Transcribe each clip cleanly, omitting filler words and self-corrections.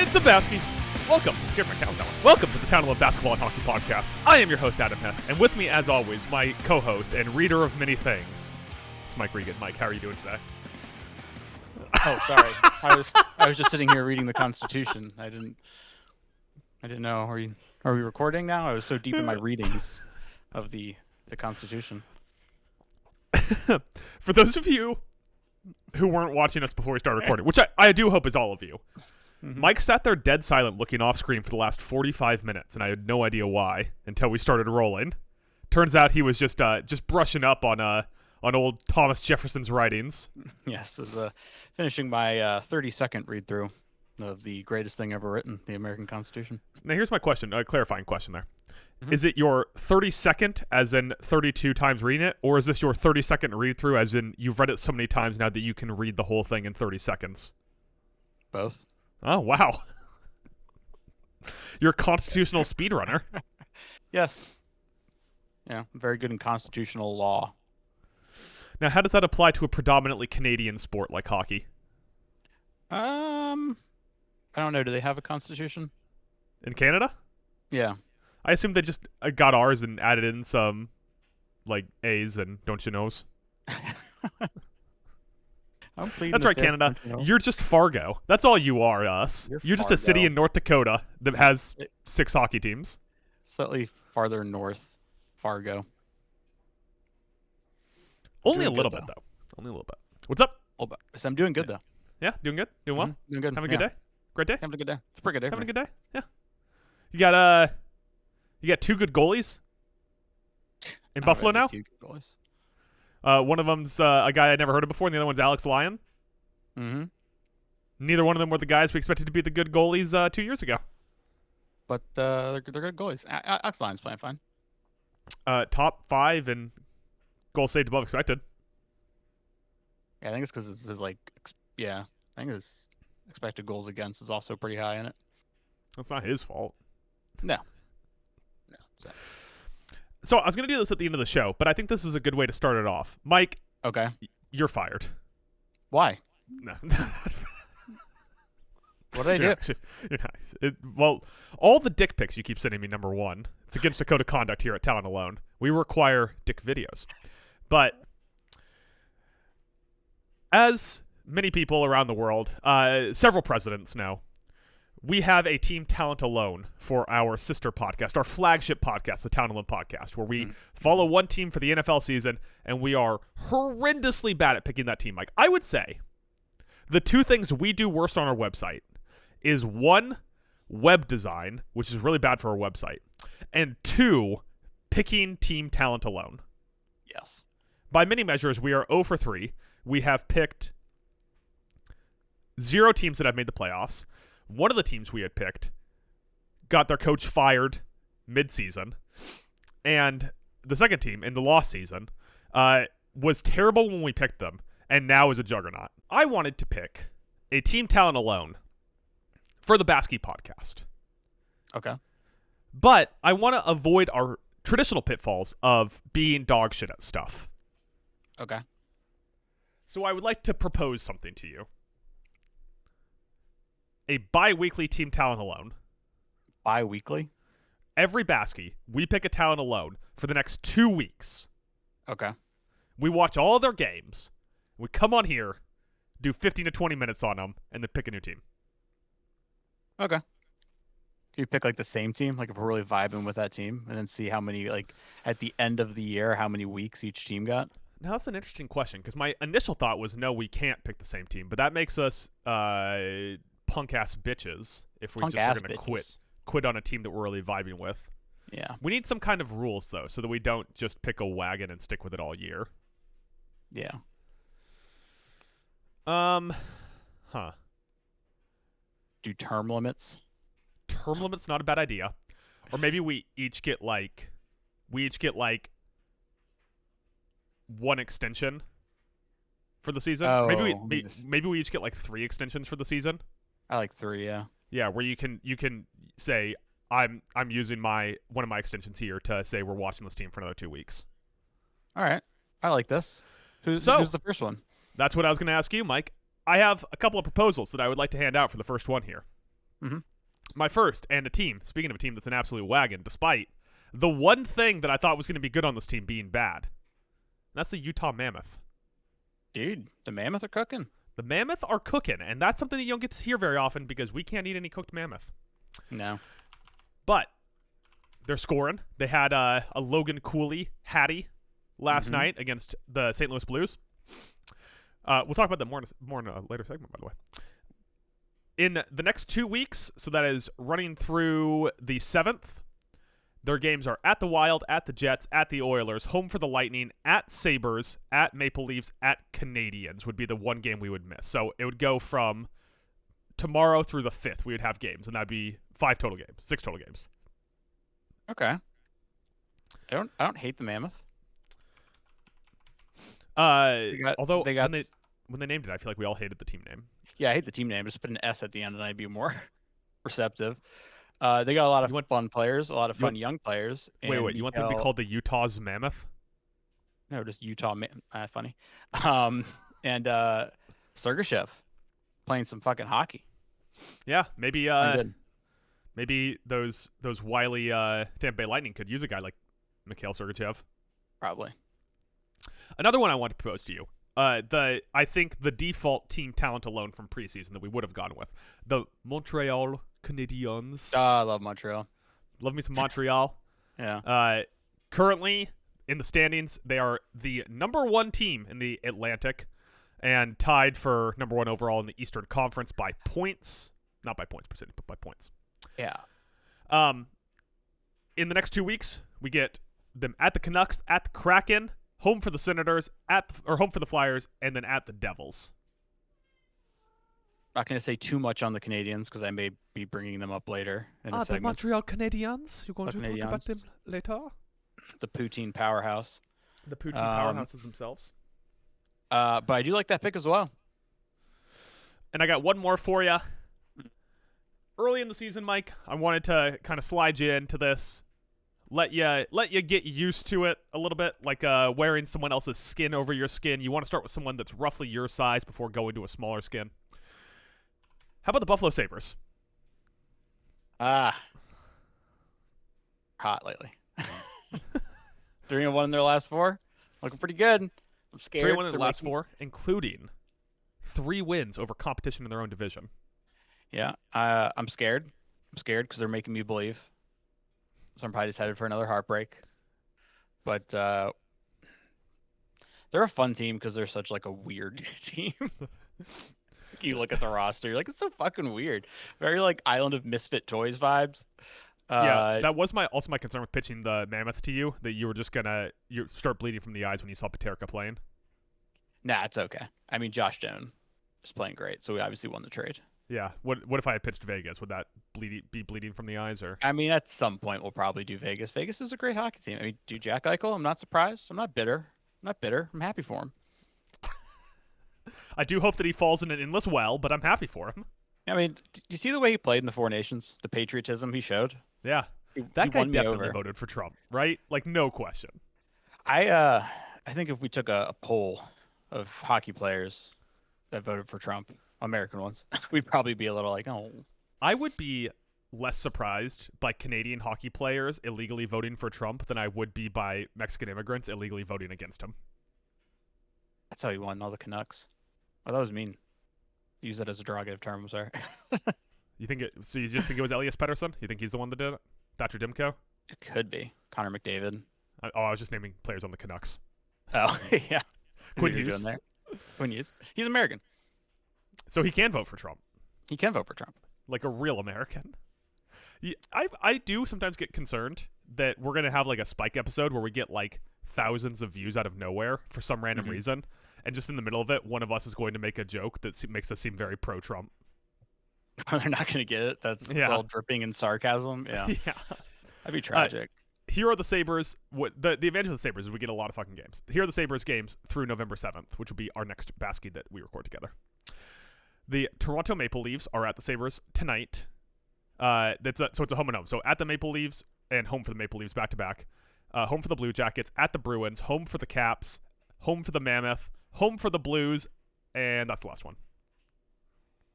It's a BASKEY. Welcome. Let's get my countdown. Welcome to the Town of Basketball and Hockey Podcast. I am your host, Adam Hess, and with me, as always, my co-host and reader of many things. It's Mike Regan. Mike, how are you doing today? Oh, sorry. I was just sitting here reading the Constitution. I didn't know. Are we recording now? I was so deep in my readings of the Constitution. For those of you who weren't watching us before we started recording, which I do hope is all of you, Mike sat there dead silent looking off screen for the last 45 minutes, and I had no idea why until we started rolling. Turns out he was just brushing up on old Thomas Jefferson's writings. Yes, finishing my 30-second read-through of the greatest thing ever written, the American Constitution. Now here's my question, a clarifying question there. Is it your 32nd, as in 32 times reading it, or is this your 32nd read-through, as in you've read it so many times now that you can read the whole thing in 30 seconds? Both. Oh, wow. You're a constitutional speedrunner. Yes. Yeah, I'm very good in constitutional law. Now, how does that apply to a predominantly Canadian sport like hockey? I don't know. Do they have a constitution? In Canada? Yeah. I assume they just got ours and added in some, like, A's and don't you knows. That's right, Canada. You're just Fargo. That's all you are to us. You're just a city in North Dakota that has 6 hockey teams. Slightly farther north, Fargo. Only a little bit, though. Only a little bit. What's up? So I'm doing good, though. Yeah, doing good? Doing well? Doing good. Having a good day? Great day? Having a good day. It's a pretty good day. Having a good day? Yeah. You got 2 good goalies in Buffalo now? 2 good goalies. One of them's a guy I'd never heard of before, and the other one's Alex Lyon. Mm-hmm. Neither one of them were the guys we expected to be the good goalies 2 years ago. But they're good goalies. Alex Lyon's playing fine. Top 5 in goal saved above expected. Yeah, I think it's because it's his, I think his expected goals against is also pretty high in it. That's not his fault. No. So I was going to do this at the end of the show, but I think this is a good way to start it off. Mike. Okay. You're fired. Why? No. What did I do? Well, all the dick pics you keep sending me, number one. It's against the code of conduct here at Talent Alone. We require dick videos. But as many people around the world, several presidents know, we have a Team Talent Alone for our sister podcast, our flagship podcast, the Talent Alone podcast, where we follow one team for the NFL season, and we are horrendously bad at picking that team. Like, I would say the 2 things we do worst on our website is 1, web design, which is really bad for our website, and 2, picking Team Talent Alone. Yes. By many measures, we are 0 for 3. We have picked 0 teams that have made the playoffs. One of the teams we had picked got their coach fired mid-season. And the second team in the lost season was terrible when we picked them, and now is a juggernaut. I wanted to pick a Team Talent Alone for the BASKEY podcast. Okay. But I want to avoid our traditional pitfalls of being dog shit at stuff. Okay. So I would like to propose something to you. A bi-weekly Team Talent Alone. Bi-weekly? Every BASKEY, we pick a talent alone for the next 2 weeks. Okay. We watch all of their games. We come on here, do 15 to 20 minutes on them, and then pick a new team. Okay. Can you pick, the same team? If we're really vibing with that team, and then see how many, at the end of the year, how many weeks each team got? Now, that's an interesting question, because my initial thought was, no, we can't pick the same team. But that makes us punk-ass bitches if we just are going to quit on a team that we're really vibing with. Yeah. We need some kind of rules, though, so that we don't just pick a wagon and stick with it all year. Yeah. Do term limits? Term limits, not a bad idea. Or maybe we each get, 1 extension for the season. Oh, maybe we each get 3 extensions for the season. I like 3, yeah. Yeah, where you can say I'm using one of my extensions here to say we're watching this team for another 2 weeks. All right. I like this. Who's the first one? That's what I was going to ask you, Mike. I have a couple of proposals that I would like to hand out for the first one here. Mm-hmm. My first, and a team, speaking of a team that's an absolute wagon, despite the one thing that I thought was going to be good on this team being bad. That's the Utah Mammoth. Dude, the Mammoth are cooking. The Mammoth are cooking, and that's something that you don't get to hear very often because we can't eat any cooked mammoth. No. But they're scoring. They had a Logan Cooley Hattie last night against the St. Louis Blues. We'll talk about that more in a later segment, by the way. In the next 2 weeks, so that is running through the 7th, their games are at the Wild, at the Jets, at the Oilers, home for the Lightning, at Sabres, at Maple Leafs, at Canadiens would be the one game we would miss. So it would go from tomorrow through the 5th. We would have games, and that'd be 6 total games. Okay. I don't hate the Mammoth. Although when they named it, I feel like we all hated the team name. Yeah, I hate the team name. Just put an S at the end and I'd be more receptive. They got a lot of fun players, a lot of fun young players. Wait, you want them to be called the Utah's Mammoth? No, just Utah. Funny. And Sergachev playing some fucking hockey. Yeah, maybe those wily Tampa Bay Lightning could use a guy like Mikhail Sergachev. Probably. Another one I want to propose to you. I think the default team talent alone from preseason that we would have gone with. The Montreal Canadiens. I love Montreal. Love me some Montreal. Yeah. Currently in the standings, they are the number 1 team in the Atlantic and tied for number 1 overall in the Eastern Conference by points. Not by points percentage, but by points. Yeah. In the next 2 weeks, we get them at the Canucks, at the Kraken, home for the Senators, home for the Flyers, and then at the Devils. Not going to say too much on the Canadiens because I may be bringing them up later in a the segment. Montreal Canadiens? You're going to talk about them later? The poutine powerhouse. The poutine powerhouses themselves. But I do like that pick as well. And I got one more for you. Early in the season, Mike, I wanted to kind of slide you into this. Let you get used to it a little bit, like wearing someone else's skin over your skin. You want to start with someone that's roughly your size before going to a smaller skin. How about the Buffalo Sabres? Hot lately. 3-1 in their last 4. Looking pretty good. I'm scared. 3-1 in their last 4, including 3 wins over competition in their own division. Yeah, I'm scared. I'm scared because they're making me believe. So I'm probably just headed for another heartbreak. But they're a fun team because they're such like a weird team. You look at the roster, you're like, it's so fucking weird. Very like Island of Misfit Toys vibes. Yeah, that was my concern with pitching the Mammoth to you, that you were just you start bleeding from the eyes when you saw Paterka playing. Nah, it's okay. I mean, Josh Jones is playing great, so we obviously won the trade. Yeah. What if I had pitched Vegas? Would that be bleeding from the eyes? Or I mean, at some point we'll probably do Vegas. Vegas is a great hockey team. I mean, do Jack Eichel. I'm not surprised. I'm not bitter. I'm happy for him. I do hope that he falls in an endless well, but I'm happy for him. I mean, did you see the way he played in the Four Nations? The patriotism he showed? Yeah. That guy definitely voted for Trump, right? Like, no question. I think if we took a poll of hockey players that voted for Trump, American ones, we'd probably be a little like, oh. I would be less surprised by Canadian hockey players illegally voting for Trump than I would be by Mexican immigrants illegally voting against him. That's how he won all the Canucks. Oh, that was mean. Use that as a derogative term. I'm sorry. So you just think it was Elias Pettersson? You think he's the one that did it? Thatcher Dimko? It could be Connor McDavid. I was just naming players on the Canucks. Oh yeah. Quinn Hughes. Quinn Hughes. He's American. So he can vote for Trump. He can vote for Trump. Like a real American. I do sometimes get concerned that we're going to have like a spike episode where we get like thousands of views out of nowhere for some random reason. And just in the middle of it, one of us is going to make a joke that makes us seem very pro-Trump. They're not going to get it. It's all dripping in sarcasm. Yeah. Yeah. That'd be tragic. Here are the Sabres. The advantage of the Sabres is we get a lot of fucking games. Here are the Sabres games through November 7th, which will be our next BASKEY that we record together. The Toronto Maple Leafs are at the Sabres tonight. So it's a home and home. So at the Maple Leafs and home for the Maple Leafs back-to-back. Home for the Blue Jackets, at the Bruins, home for the Caps, home for the Mammoth, home for the Blues, and that's the last one.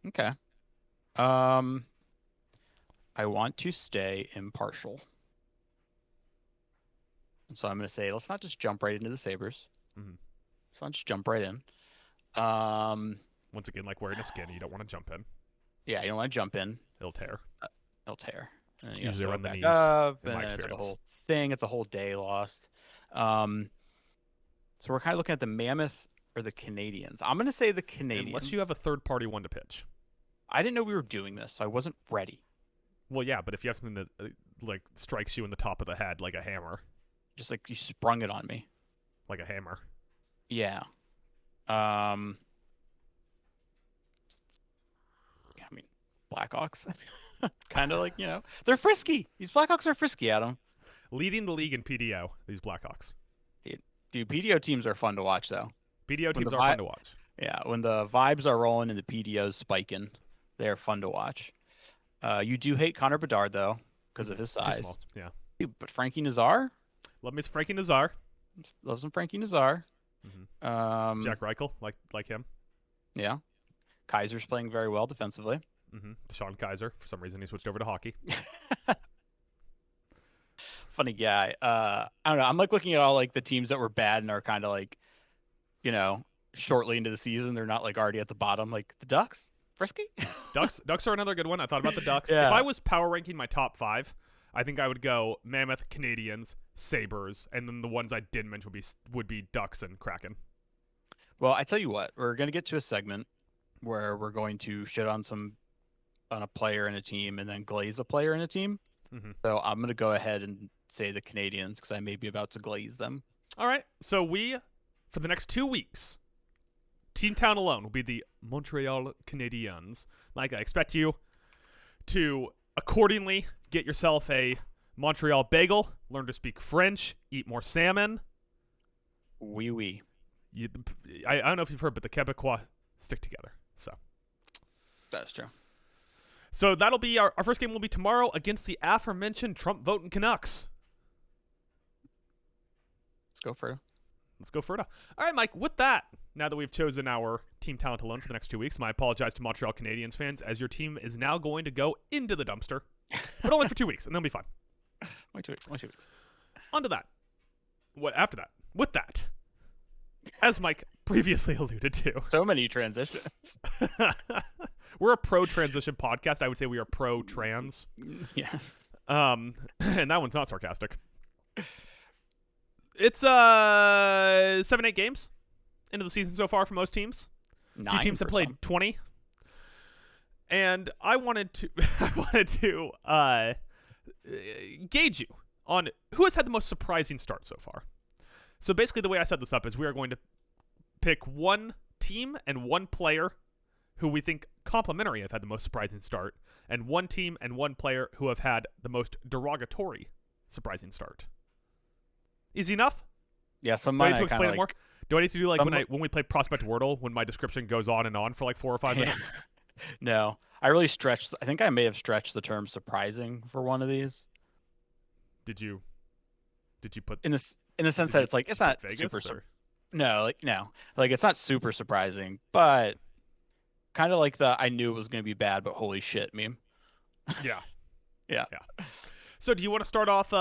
Okay. I want to stay impartial. So I'm going to say, let's not just jump right into the Sabres. Mm-hmm. Let's not just jump right in. Once again, like wearing a skin, you don't want to jump in. Yeah, you don't want to jump in. It'll tear. It'll tear. And then Usually around the back knees, up, in and my then it's like a experience. whole thing. It's a whole day lost. So we're kind of looking at the Mammoth or the Canadians. I'm going to say the Canadians. Unless you have a third-party one to pitch. I didn't know we were doing this, so I wasn't ready. Well, yeah, but if you have something that like strikes you in the top of the head like a hammer. Just like you sprung it on me. Like a hammer. Yeah. I mean, Blackhawks. Kind of like, they're frisky. These Blackhawks are frisky, Adam. Leading the league in PDO, these Blackhawks. Dude, PDO teams are fun to watch, though. PDO teams are fun to watch. Yeah, when the vibes are rolling and the PDO's spiking, they're fun to watch. You do hate Connor Bedard, though, because of his size. Too small, yeah. Dude, but Frankie Nazar? Love me some Frankie Nazar. Love some Frankie Nazar. Mm-hmm. Jack Reichel, like him. Yeah. Kaiser's playing very well defensively. Mm-hmm. Deshaun Kaiser. For some reason, he switched over to hockey. Funny guy. I don't know. I'm like looking at all like the teams that were bad and are kind of like, shortly into the season. They're not like already at the bottom. Like the Ducks, frisky. Ducks are another good one. I thought about the Ducks. Yeah. If I was power ranking my top 5, I think I would go Mammoth, Canadians, Sabres, and then the ones I didn't mention would be Ducks and Kraken. Well, I tell you what, we're gonna get to a segment where we're going to shit on a player in a team and then glaze a player in a team. Mm-hmm. So I'm gonna go ahead and say the Canadians because I may be about to glaze them. All right. So for the next 2 weeks, Team Town alone will be the Montreal Canadiens. Mike, I expect you to accordingly get yourself a Montreal bagel, learn to speak French, eat more salmon. Oui, oui. I don't know if you've heard, but the Quebecois stick together. So that's true. So that'll be our first game will be tomorrow against the aforementioned Trump voting Canucks. Let's go for it. All right, Mike, with that, now that we've chosen our team talent alone for the next 2 weeks, I apologize to Montreal Canadiens fans as your team is now going to go into the dumpster, but only for 2 weeks, and then it'll be fine. Only 2 weeks. On to that. After that, with that, as Mike previously alluded to. So many transitions. We're a pro-transition podcast. I would say we are pro-trans. Yes. And that one's not sarcastic. It's 7-8 games into the season so far for most teams. 9 a few teams have played some. 20. And I wanted to gauge you on who has had the most surprising start so far. So basically the way I set this up is we are going to pick one team and one player who we think complementary have had the most surprising start, and one team and one player who have had the most derogatory surprising start. Easy enough? Yeah, Do I need to explain it more? Do I need to do like when we play Prospect Wordle when my description goes on and on for like 4 or 5 minutes? No, I really stretched. I think I may have stretched the term surprising for one of these. Did you put in the sense that it's like it's not Vegas, super. No, it's not super surprising, but kind of like the I knew it was going to be bad, but holy shit meme. Yeah. Yeah. So do you want to start off?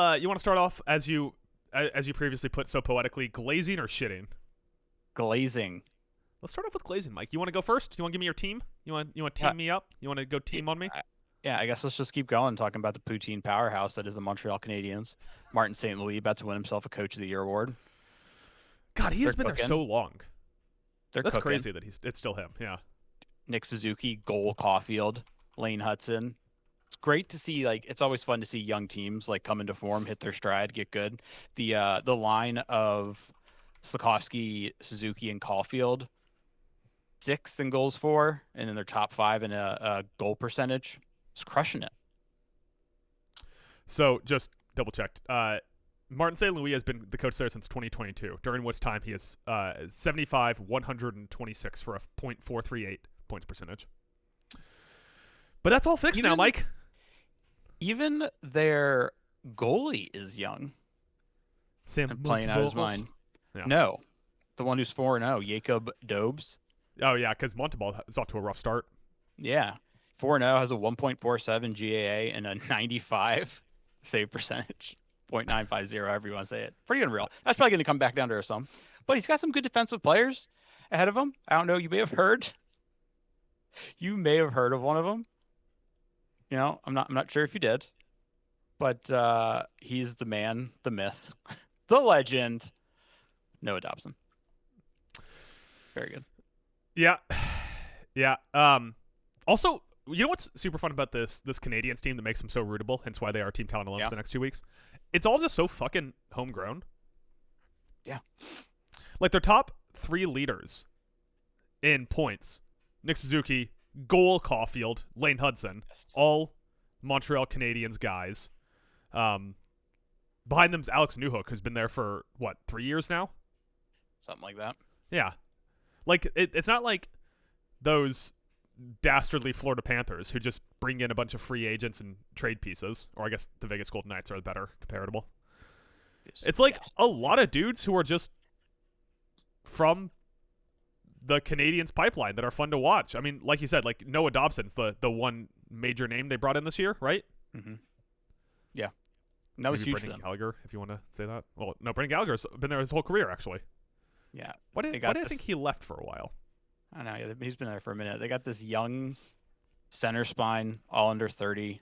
As you previously put so poetically, glazing or shitting? Glazing. Let's start off with glazing, Mike. You want to go first? You want to give me your team? You want to team me up? You want to go team on me? Yeah, I guess let's just keep going talking about the poutine powerhouse that is the Montreal Canadiens. Martin St. Louis about to win himself a Coach of the Year award. God, he has been there so long. That's cooking. crazy that it's still him. Yeah. Nick Suzuki, Cole Caulfield, Lane Hudson. It's great to see. Like, it's always fun to see young teams like come into form, hit their stride, get good. The line of Slafkovsky, Suzuki, and Caulfield, 6th in goals for, and then their top 5 in a goal percentage. It's crushing it. So just double checked. Martin St. Louis has been the coach there since 2022, during which time he is 75, 126 for a .438 points percentage. But that's all fixed now, Mike. Even their goalie is young. Sam and playing out his mind. Yeah. No, the one who's 4-0, Jacob Dobes. Oh yeah, because Montembeault is off to a rough start. Yeah, 4-0, has a 1.47 GAA and a 95 save percentage. 0.950, however you want to say it. Pretty unreal. That's probably going to come back down to some. But he's got some good defensive players ahead of him. I don't know. You may have heard. You may have heard of one of them. You know, I'm not sure if you did. But he's the man, the myth, the legend, Noah Dobson. Very good. Yeah. Yeah. Also, you know what's super fun about this Canadiens team that makes them so rootable, hence why they are Team Talent alone for the next 2 weeks? It's all just so fucking homegrown. Yeah. Like, their top 3 leaders in points, Nick Suzuki, goal Caulfield, Lane Hudson, all Montreal Canadiens guys. Behind them's Alex Newhook, who's been there for, 3 years now? Something like that. Yeah. Like, it's not like those dastardly Florida Panthers who just bring in a bunch of free agents and trade pieces, or I guess the Vegas Golden Knights are the better comparable. It's like a lot of dudes who are just from the Canadiens pipeline that are fun to watch. I mean, like you said, like Noah Dobson's the one major name they brought in this year, right? Mm-hmm. Yeah. That was Maybe huge Brendan Gallagher, if you want to say that. Well, no, Brendan Gallagher's been there his whole career, actually. Yeah. Why did I think he left for a while? I don't know. Yeah, he's been there for a minute. They got this young center spine, all under 30.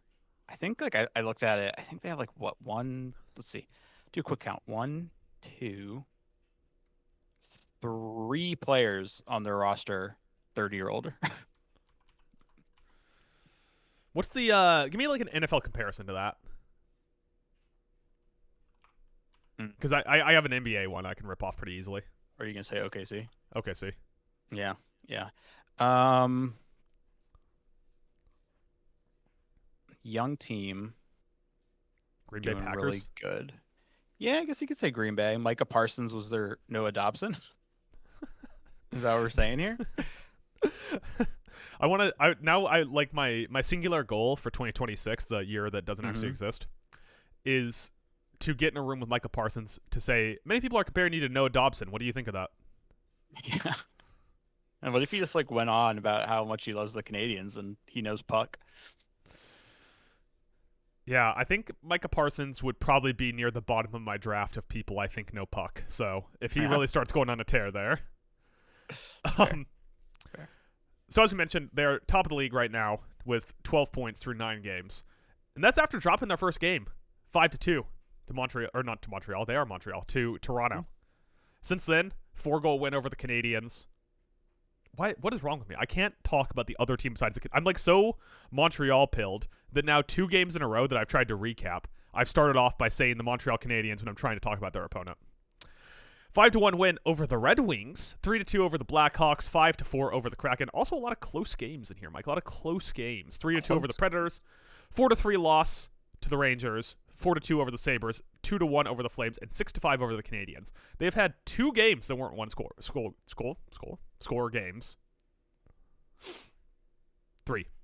I think, like, I looked at it. I think they have, like, let's see. Do a quick count. 1, 2, 3 players on their roster 30 or older. What's the, give me, like, an NFL comparison to that. Because I have an NBA one I can rip off pretty easily. Or are you going to say OKC? OKC. Yeah. Young team. Green Bay Packers. Really good. Yeah, I guess you could say Green Bay. Micah Parsons was their Noah Dobson. Is that what we're saying here? I like my singular goal for 2026, the year that doesn't actually exist, is to get in a room with Micah Parsons to say, many people are comparing you to Noah Dobson. What do you think of that? Yeah. And what if he just like went on about how much he loves the Canadiens and he knows puck? Yeah, I think Micah Parsons would probably be near the bottom of my draft of people I think know puck. So if he really starts going on a tear there. Fair. So as we mentioned, they're top of the league right now with 12 points through 9 games. And that's after dropping their first game, 5-2 to Montreal, or not to Montreal, they are Montreal, to Toronto. Since then, 4-goal win over the Canadiens. What is wrong with me? I can't talk about the other team besides the... I'm like so Montreal-pilled that now 2 games in a row that I've tried to recap, I've started off by saying the Montreal Canadiens when I'm trying to talk about their opponent. 5-1 win over the Red Wings, 3-2 over the Blackhawks, 5-4 over the Kraken. Also a lot of close games in here, Mike. A lot of close games. 3-2 over the Predators, 4-3 loss to the Rangers, 4-2 over the Sabres, 2-1 over the Flames, and 6-5 over the Canadiens. They've had 2 games that weren't one score games.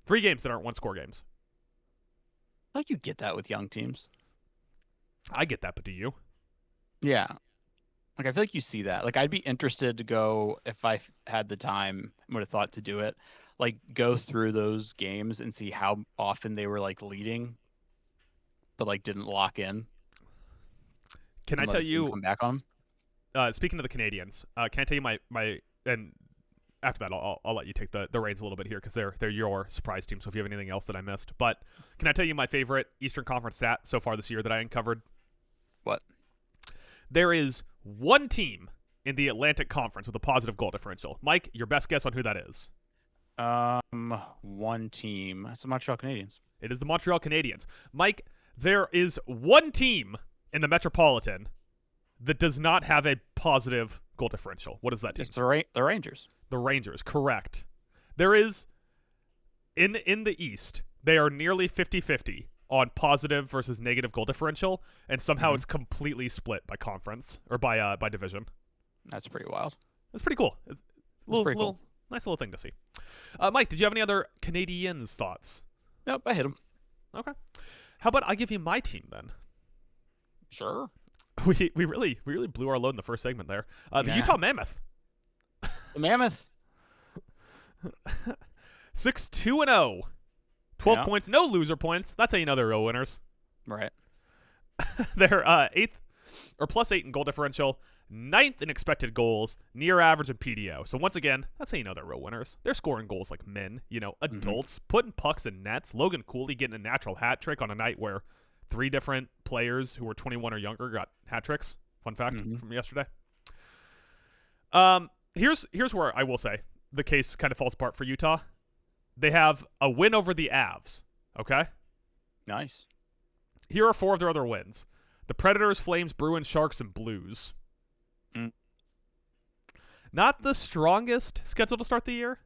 3 games that aren't one score games. Like you get that with young teams. I get that, but do you? Yeah. Like I feel like you see that. Like I'd be interested to go if I had the time, would have thought to do it. Like go through those games and see how often they were like leading, but like didn't lock in. Can I tell you? Come back on. Speaking of the Canadiens, can I tell you my and after that I'll let you take the reins a little bit here because they're your surprise team. So if you have anything else that I missed, but can I tell you my favorite Eastern Conference stat so far this year that I uncovered? What? There is one team in the Atlantic Conference with a positive goal differential. Mike, your best guess on who that is? One team. It's the Montreal Canadiens. It is the Montreal Canadiens. Mike, there is one team in the Metropolitan that does not have a positive goal differential. What is that team? It's the Rangers. The Rangers, correct. There is, in the East, they are nearly 50-50 on positive versus negative goal differential, and somehow it's completely split by conference, or by division. That's pretty wild. That's pretty cool. It's a little nice little thing to see. Mike, did you have any other Canadiens thoughts? Nope, I hit him. Okay. How about I give you my team then? Sure. We really blew our load in the first segment there. The Utah Mammoth. The Mammoth. 6-2-0 12 Yeah. points, no loser points. That's how you know they're real winners. Right. They're eighth or +8 in goal differential, ninth in expected goals, near average in PDO. So once again, that's how you know they're real winners. They're scoring goals like men, adults, putting pucks in nets. Logan Cooley getting a natural hat trick on a night where 3 different players who were 21 or younger got hat tricks. Fun fact from yesterday. Here's where I will say the case kind of falls apart for Utah. They have a win over the Avs. Okay? Nice. Here are 4 of their other wins. The Predators, Flames, Bruins, Sharks, and Blues. Not the strongest schedule to start the year.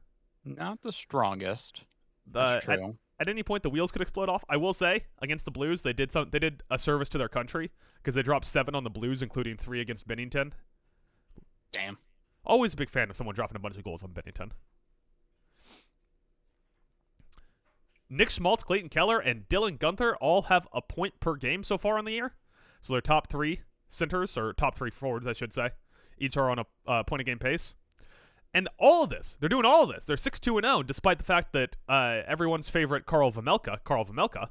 Not the strongest. That's true. At any point, the wheels could explode off. I will say, against the Blues, they did a service to their country because they dropped 7 on the Blues, including 3 against Bennington. Damn. Always a big fan of someone dropping a bunch of goals on Bennington. Nick Schmaltz, Clayton Keller, and Dylan Guenther all have a point per game so far on the year. So their top 3 centers, or top 3 forwards, I should say, each are on a point-a-game pace. And all of this, they're doing all of this. They're 6-2-0, despite the fact that everyone's favorite Karl Vejmelka,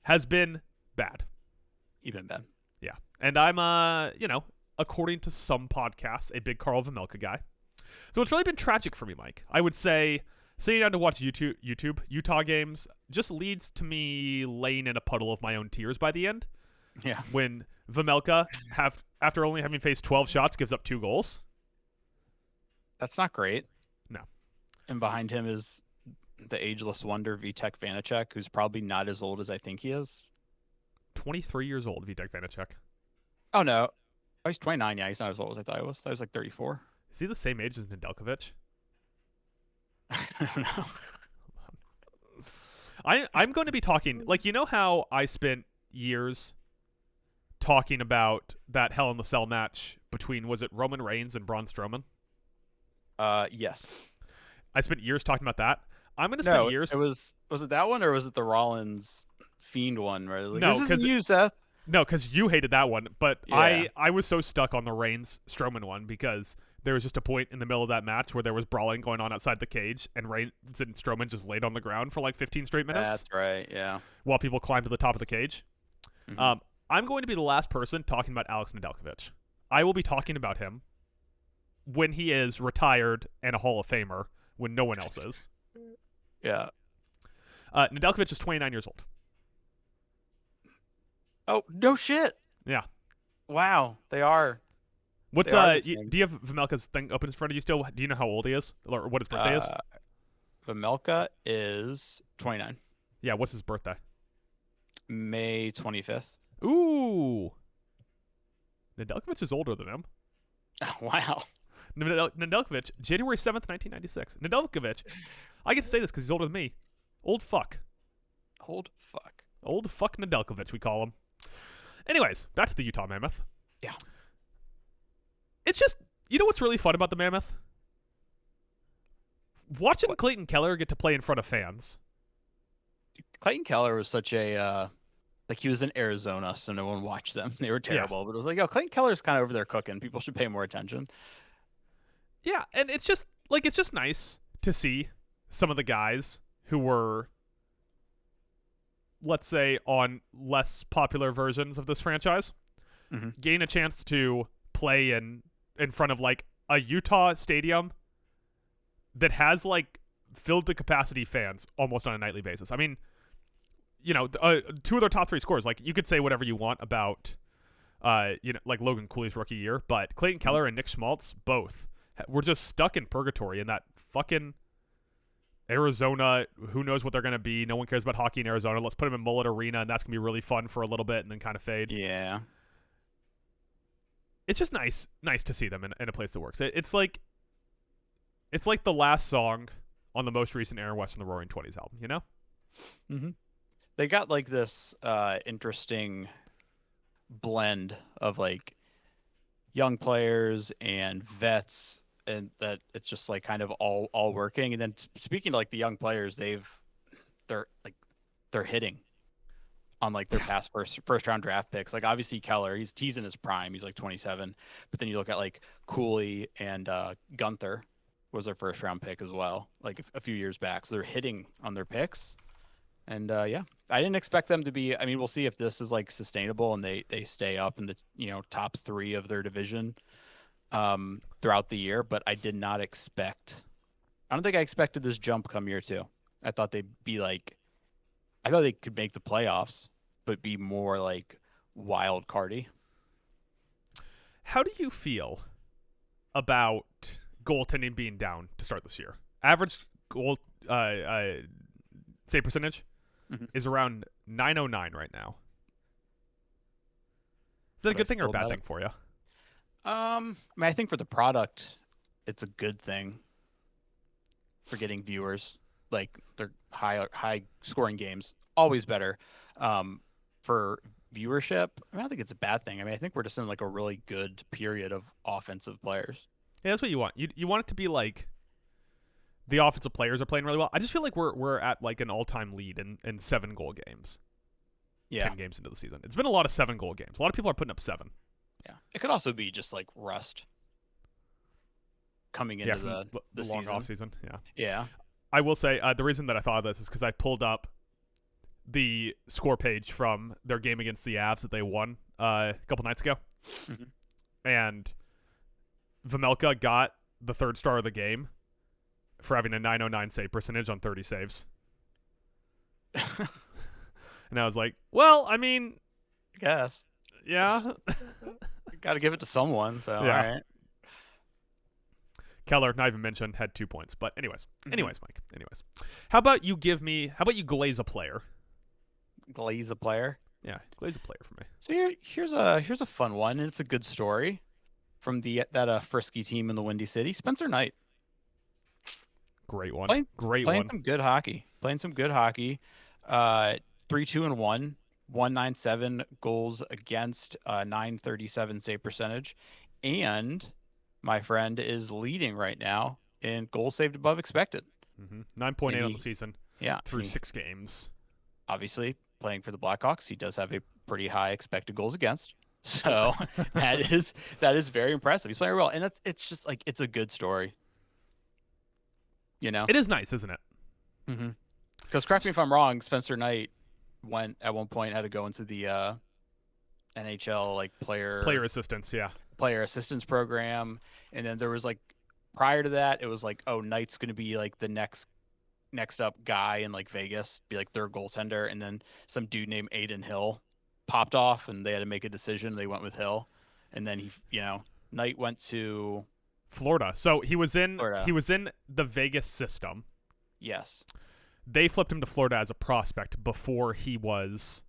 has been bad. He's been bad. Yeah. And I'm, according to some podcasts, a big Karl Vejmelka guy. So it's really been tragic for me, Mike. I would say sitting down to watch Utah games just leads to me laying in a puddle of my own tears by the end. Yeah. When Vejmelka, after only having faced 12 shots, gives up 2 goals. That's not great. No. And behind him is the ageless wonder Vitek Vanacek, who's probably not as old as I think he is. 23 years old, Vitek Vanacek. Oh, no. Oh, he's 29. Yeah, he's not as old as I thought he was. I thought he was like 34. Is he the same age as Nedeljkovic? I don't know. I'm going to be talking, how I spent years talking about that Hell in the Cell match between, was it Roman Reigns and Braun Strowman? Yes. I spent years talking about that. I'm going to spend years. Was it that one or was it the Rollins Fiend one? Right? Like, no, because you, Seth. No, because you hated that one, but Yeah. I was so stuck on the Reigns Strowman one because there was just a point in the middle of that match where there was brawling going on outside the cage, and Reigns and Strowman just laid on the ground for like 15 straight minutes. That's right. Yeah. While people climbed to the top of the cage. Mm-hmm. I'm going to be the last person talking about Alex Nedeljkovic. I will be talking about him when he is retired and a Hall of Famer, when no one else is. Yeah. Nedeljkovic is 29 years old. Oh, no shit. Yeah. Wow. They are. What's They are do you have Vejmelka's thing open in front of you still? Do you know how old he is or what his birthday is? Vejmelka is 29. Yeah, what's his birthday? May 25th. Ooh. Nedeljkovic is older than him. Oh, wow. Nedeljkovic, January 7th, 1996. Nedeljkovic, I get to say this because he's older than me. Old fuck. Old fuck. Old fuck Nedeljkovic, we call him. Anyways, back to the Utah Mammoth. Yeah. It's just, you know what's really fun about the Mammoth? Watching Clayton Keller get to play in front of fans. Clayton Keller was such a he was in Arizona, so no one watched them. They were terrible, but it was like, Clayton Keller's kind of over there cooking. People should pay more attention. Yeah, and it's just nice to see some of the guys who were, let's say, on less popular versions of this franchise gain a chance to play in front of like a Utah stadium that has like filled to capacity fans almost on a nightly basis. I mean, 2 of their top 3 scores. Like, you could say whatever you want about, like Logan Cooley's rookie year, but Clayton Keller and Nick Schmaltz both were just stuck in purgatory in that fucking Arizona. Who knows what they're gonna be? No one cares about hockey in Arizona. Let's put them in Mullet Arena, and that's gonna be really fun for a little bit, and then kind of fade. Yeah. It's just nice to see them in a place that works. It's like the last song on the most recent Aaron West and the Roaring Twenties album. You know. Mm-hmm. They got like this interesting blend of like young players and vets, and that it's just like kind of all working. And then speaking to like the young players, they're hitting on like their past first round draft picks. Like obviously Keller, he's in his prime, he's like 27, but then you look at like Cooley and Guenther was their first round pick as well, like a few years back. So they're hitting on their picks. And yeah, I didn't expect them to be. I mean, we'll see if this is like sustainable and they stay up in the top 3 of their division throughout the year. But I did not expect. I don't think I expected this jump come year 2. I thought they'd be like. I thought they could make the playoffs, but be more like wild cardy. How do you feel about goaltending being down to start this year? Average goal save percentage is around .909 right now. Is that a good thing or a bad thing for you? I mean, I think for the product, it's a good thing for getting viewers. Like they're high scoring games, always better. For viewership, I mean, I don't think it's a bad thing. I mean, I think we're just in like a really good period of offensive players. Yeah, that's what you want. You want it to be like the offensive players are playing really well. I just feel like we're at like an all-time lead in 7-goal games. Yeah. 10 games into the season. It's been a lot of 7-goal games. A lot of people are putting up 7. Yeah. It could also be just like rust coming into the long season. off season. Yeah. Yeah. I will say the reason that I thought of this is because I pulled up the score page from their game against the Avs that they won a couple nights ago. And Vejmelka got the 3rd star of the game for having a .909 save percentage on 30 saves. And I was like, well, I mean, I guess. Yeah. Got to give it to someone, so yeah. all right. Keller, not even mentioned, had 2 points. But anyways, Mike. How about you glaze a player? Glaze a player? Yeah, glaze a player for me. So here's a fun one, and it's a good story from that Frisky team in the Windy City. Spencer Knight. Great one. Playing some good hockey. 3-2-1, 197 goals against, 937 save percentage, and my friend is leading right now in goals saved above expected. 9.8 on the season. Yeah, through 6 games. Obviously, playing for the Blackhawks, he does have a pretty high expected goals against. So that is very impressive. He's playing well, and it's just like it's a good story. It is nice, isn't it? Because correct me if I'm wrong, Spencer Knight went at one point had to go into the NHL like player assistance, player assistance program, and then there was like prior to that it was like, oh, Knight's going to be like the next up guy in like Vegas, be like their goaltender, and then some dude named Aiden Hill popped off and they had to make a decision. They went with Hill, and then Knight went to Florida. So he was in Florida. He was in the Vegas system. Yes. They flipped him to Florida as a prospect before he was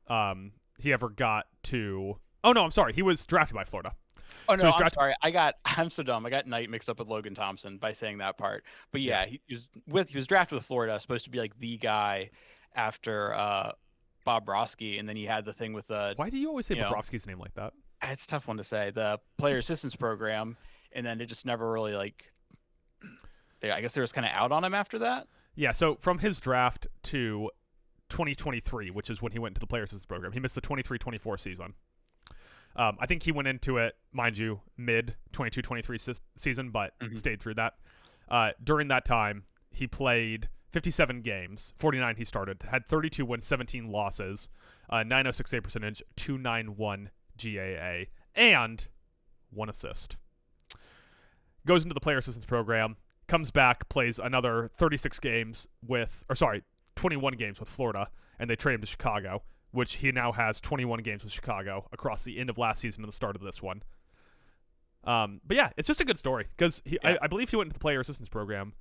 he ever got to Oh no, I'm sorry. He was drafted by Florida. Oh no, I'm sorry. I'm so dumb. I got Knight mixed up with Logan Thompson by saying that part. But yeah, he was drafted with Florida, supposed to be like the guy after Bob Broski, and then he had the thing with the Why do you always say Bobrovsky's name like that? It's a tough one to say. The player assistance program, and then it just never really like I guess they was kind of out on him after that. Yeah, so from his draft to 2023, which is when he went into the player assistance program, he missed the 23-24 season. I think he went into it, mind you, mid 22-23 season, but stayed through that. During that time, he played 57 games, 49 he started, had 32 wins, 17 losses, 906 save percentage, 291 GAA, and 1 assist. Goes into the player assistance program, comes back, plays another 21 games with Florida, and they trade him to Chicago, which he now has 21 games with Chicago across the end of last season and the start of this one. But yeah, it's just a good story because I believe he went into the player assistance program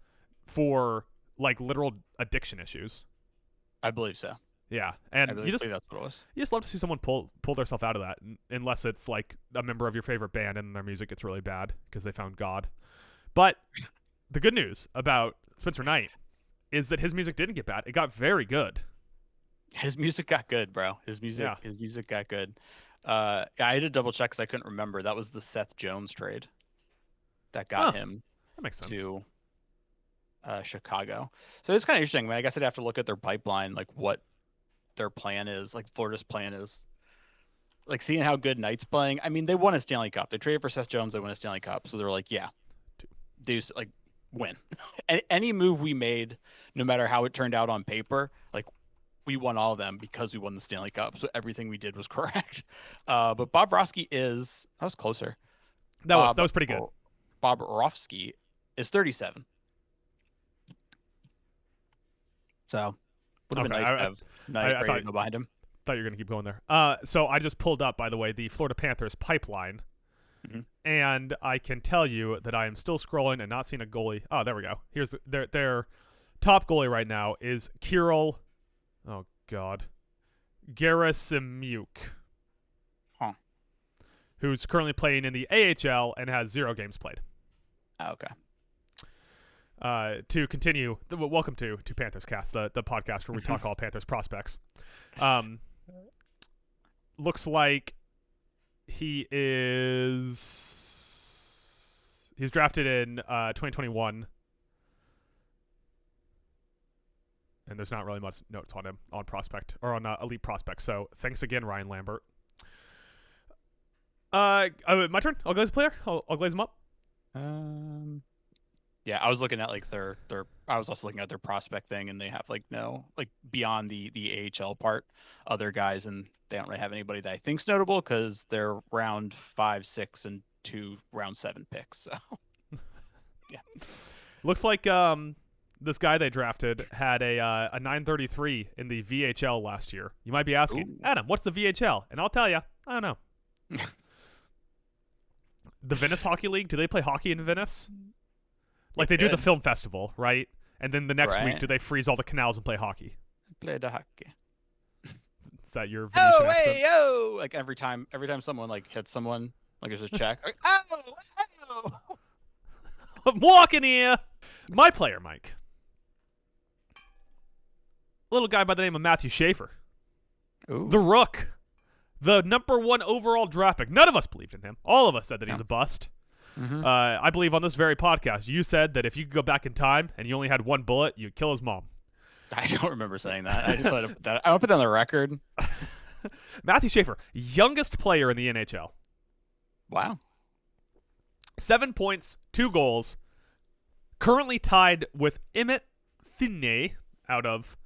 for like literal addiction issues. I believe so. Yeah, and I believe that's what it was. You just love to see someone pull themselves out of that, unless it's like a member of your favorite band and their music gets really bad because they found God. But the good news about Spencer Knight is that his music didn't get bad; it got very good. His music got good, bro. His music got good. I had to double check because I couldn't remember. That was the Seth Jones trade that got him that makes sense. to Chicago. So it's kind of interesting. I mean, I guess I'd have to look at their pipeline, like what their plan is, like Florida's plan is. Like seeing how good Knight's playing. I mean, they won a Stanley Cup. They traded for Seth Jones. They won a Stanley Cup. So they're like, yeah, win. Any move we made, no matter how it turned out on paper, like we won all of them because we won the Stanley Cup. So everything we did was correct. But Bob Rofsky that was closer. That was pretty good. Bob Rofsky is 37. So would have been nice to have ready to go behind him. Thought you were going to keep going there. So I just pulled up, by the way, the Florida Panthers pipeline, and I can tell you that I am still scrolling and not seeing a goalie. Oh, there we go. Here's their top goalie right now is Kirill. Oh God, Gerasimuk, who's currently playing in the AHL and has 0 games played. Oh, okay. To continue, welcome to Panthers Cast, the podcast where we talk all Panthers prospects. Looks like he's drafted in 2021, and there's not really much notes on him on prospect or on elite prospect. So thanks again, Ryan Lambert. My turn. I'll glaze a player. I'll glaze him up. Yeah, I was looking at like their I was also looking at their prospect thing, and they have like beyond the AHL part, other guys, and they don't really have anybody that I think's notable because they're round 5, 6, and 2 round 7 picks. So yeah, looks like this guy they drafted had a 933 in the VHL last year. You might be asking, Adam, what's the VHL? And I'll tell you, I don't know. The Venice Hockey League. Do they play hockey in Venice? Like they do the film festival, right? And then the next week, do they freeze all the canals and play hockey? Play the hockey. Is that your Venetian accent? Hey, yo! Like every time someone like hits someone, like there's a check. Like, oh! I'm walking here. My player, Mike. Little guy by the name of Matthew Schaefer. Ooh. The Rook. The #1 overall draft pick. None of us believed in him. All of us said that he's a bust. I believe on this very podcast, you said that if you could go back in time and you only had one bullet, you'd kill his mom. I don't remember saying that. I just wanted to put that. I want to put that on the record. Matthew Schaefer, youngest player in the NHL. Wow. 7 points, 2 goals. Currently tied with Emmett Finney out of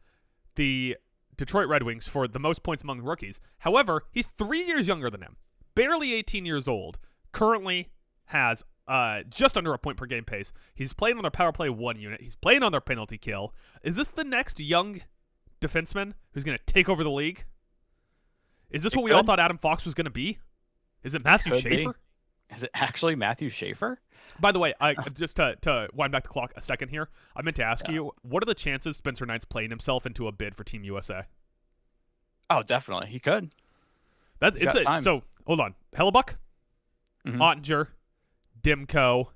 the Detroit Red Wings for the most points among rookies. However, he's 3 years younger than him. Barely 18 years old. Currently has just under a point per game pace. He's playing on their power play 1 unit. He's playing on their penalty kill. Is this the next young defenseman who's going to take over the league? Is this what we all thought Adam Fox was going to be? Is it Matthew Schaefer? Is it actually Matthew Schaefer? By the way, I just to wind back the clock a second here, I meant to ask you, what are the chances Spencer Knight's playing himself into a bid for Team USA? Oh, definitely. He could. So, hold on. Hellebuck, Ottinger, Dimko.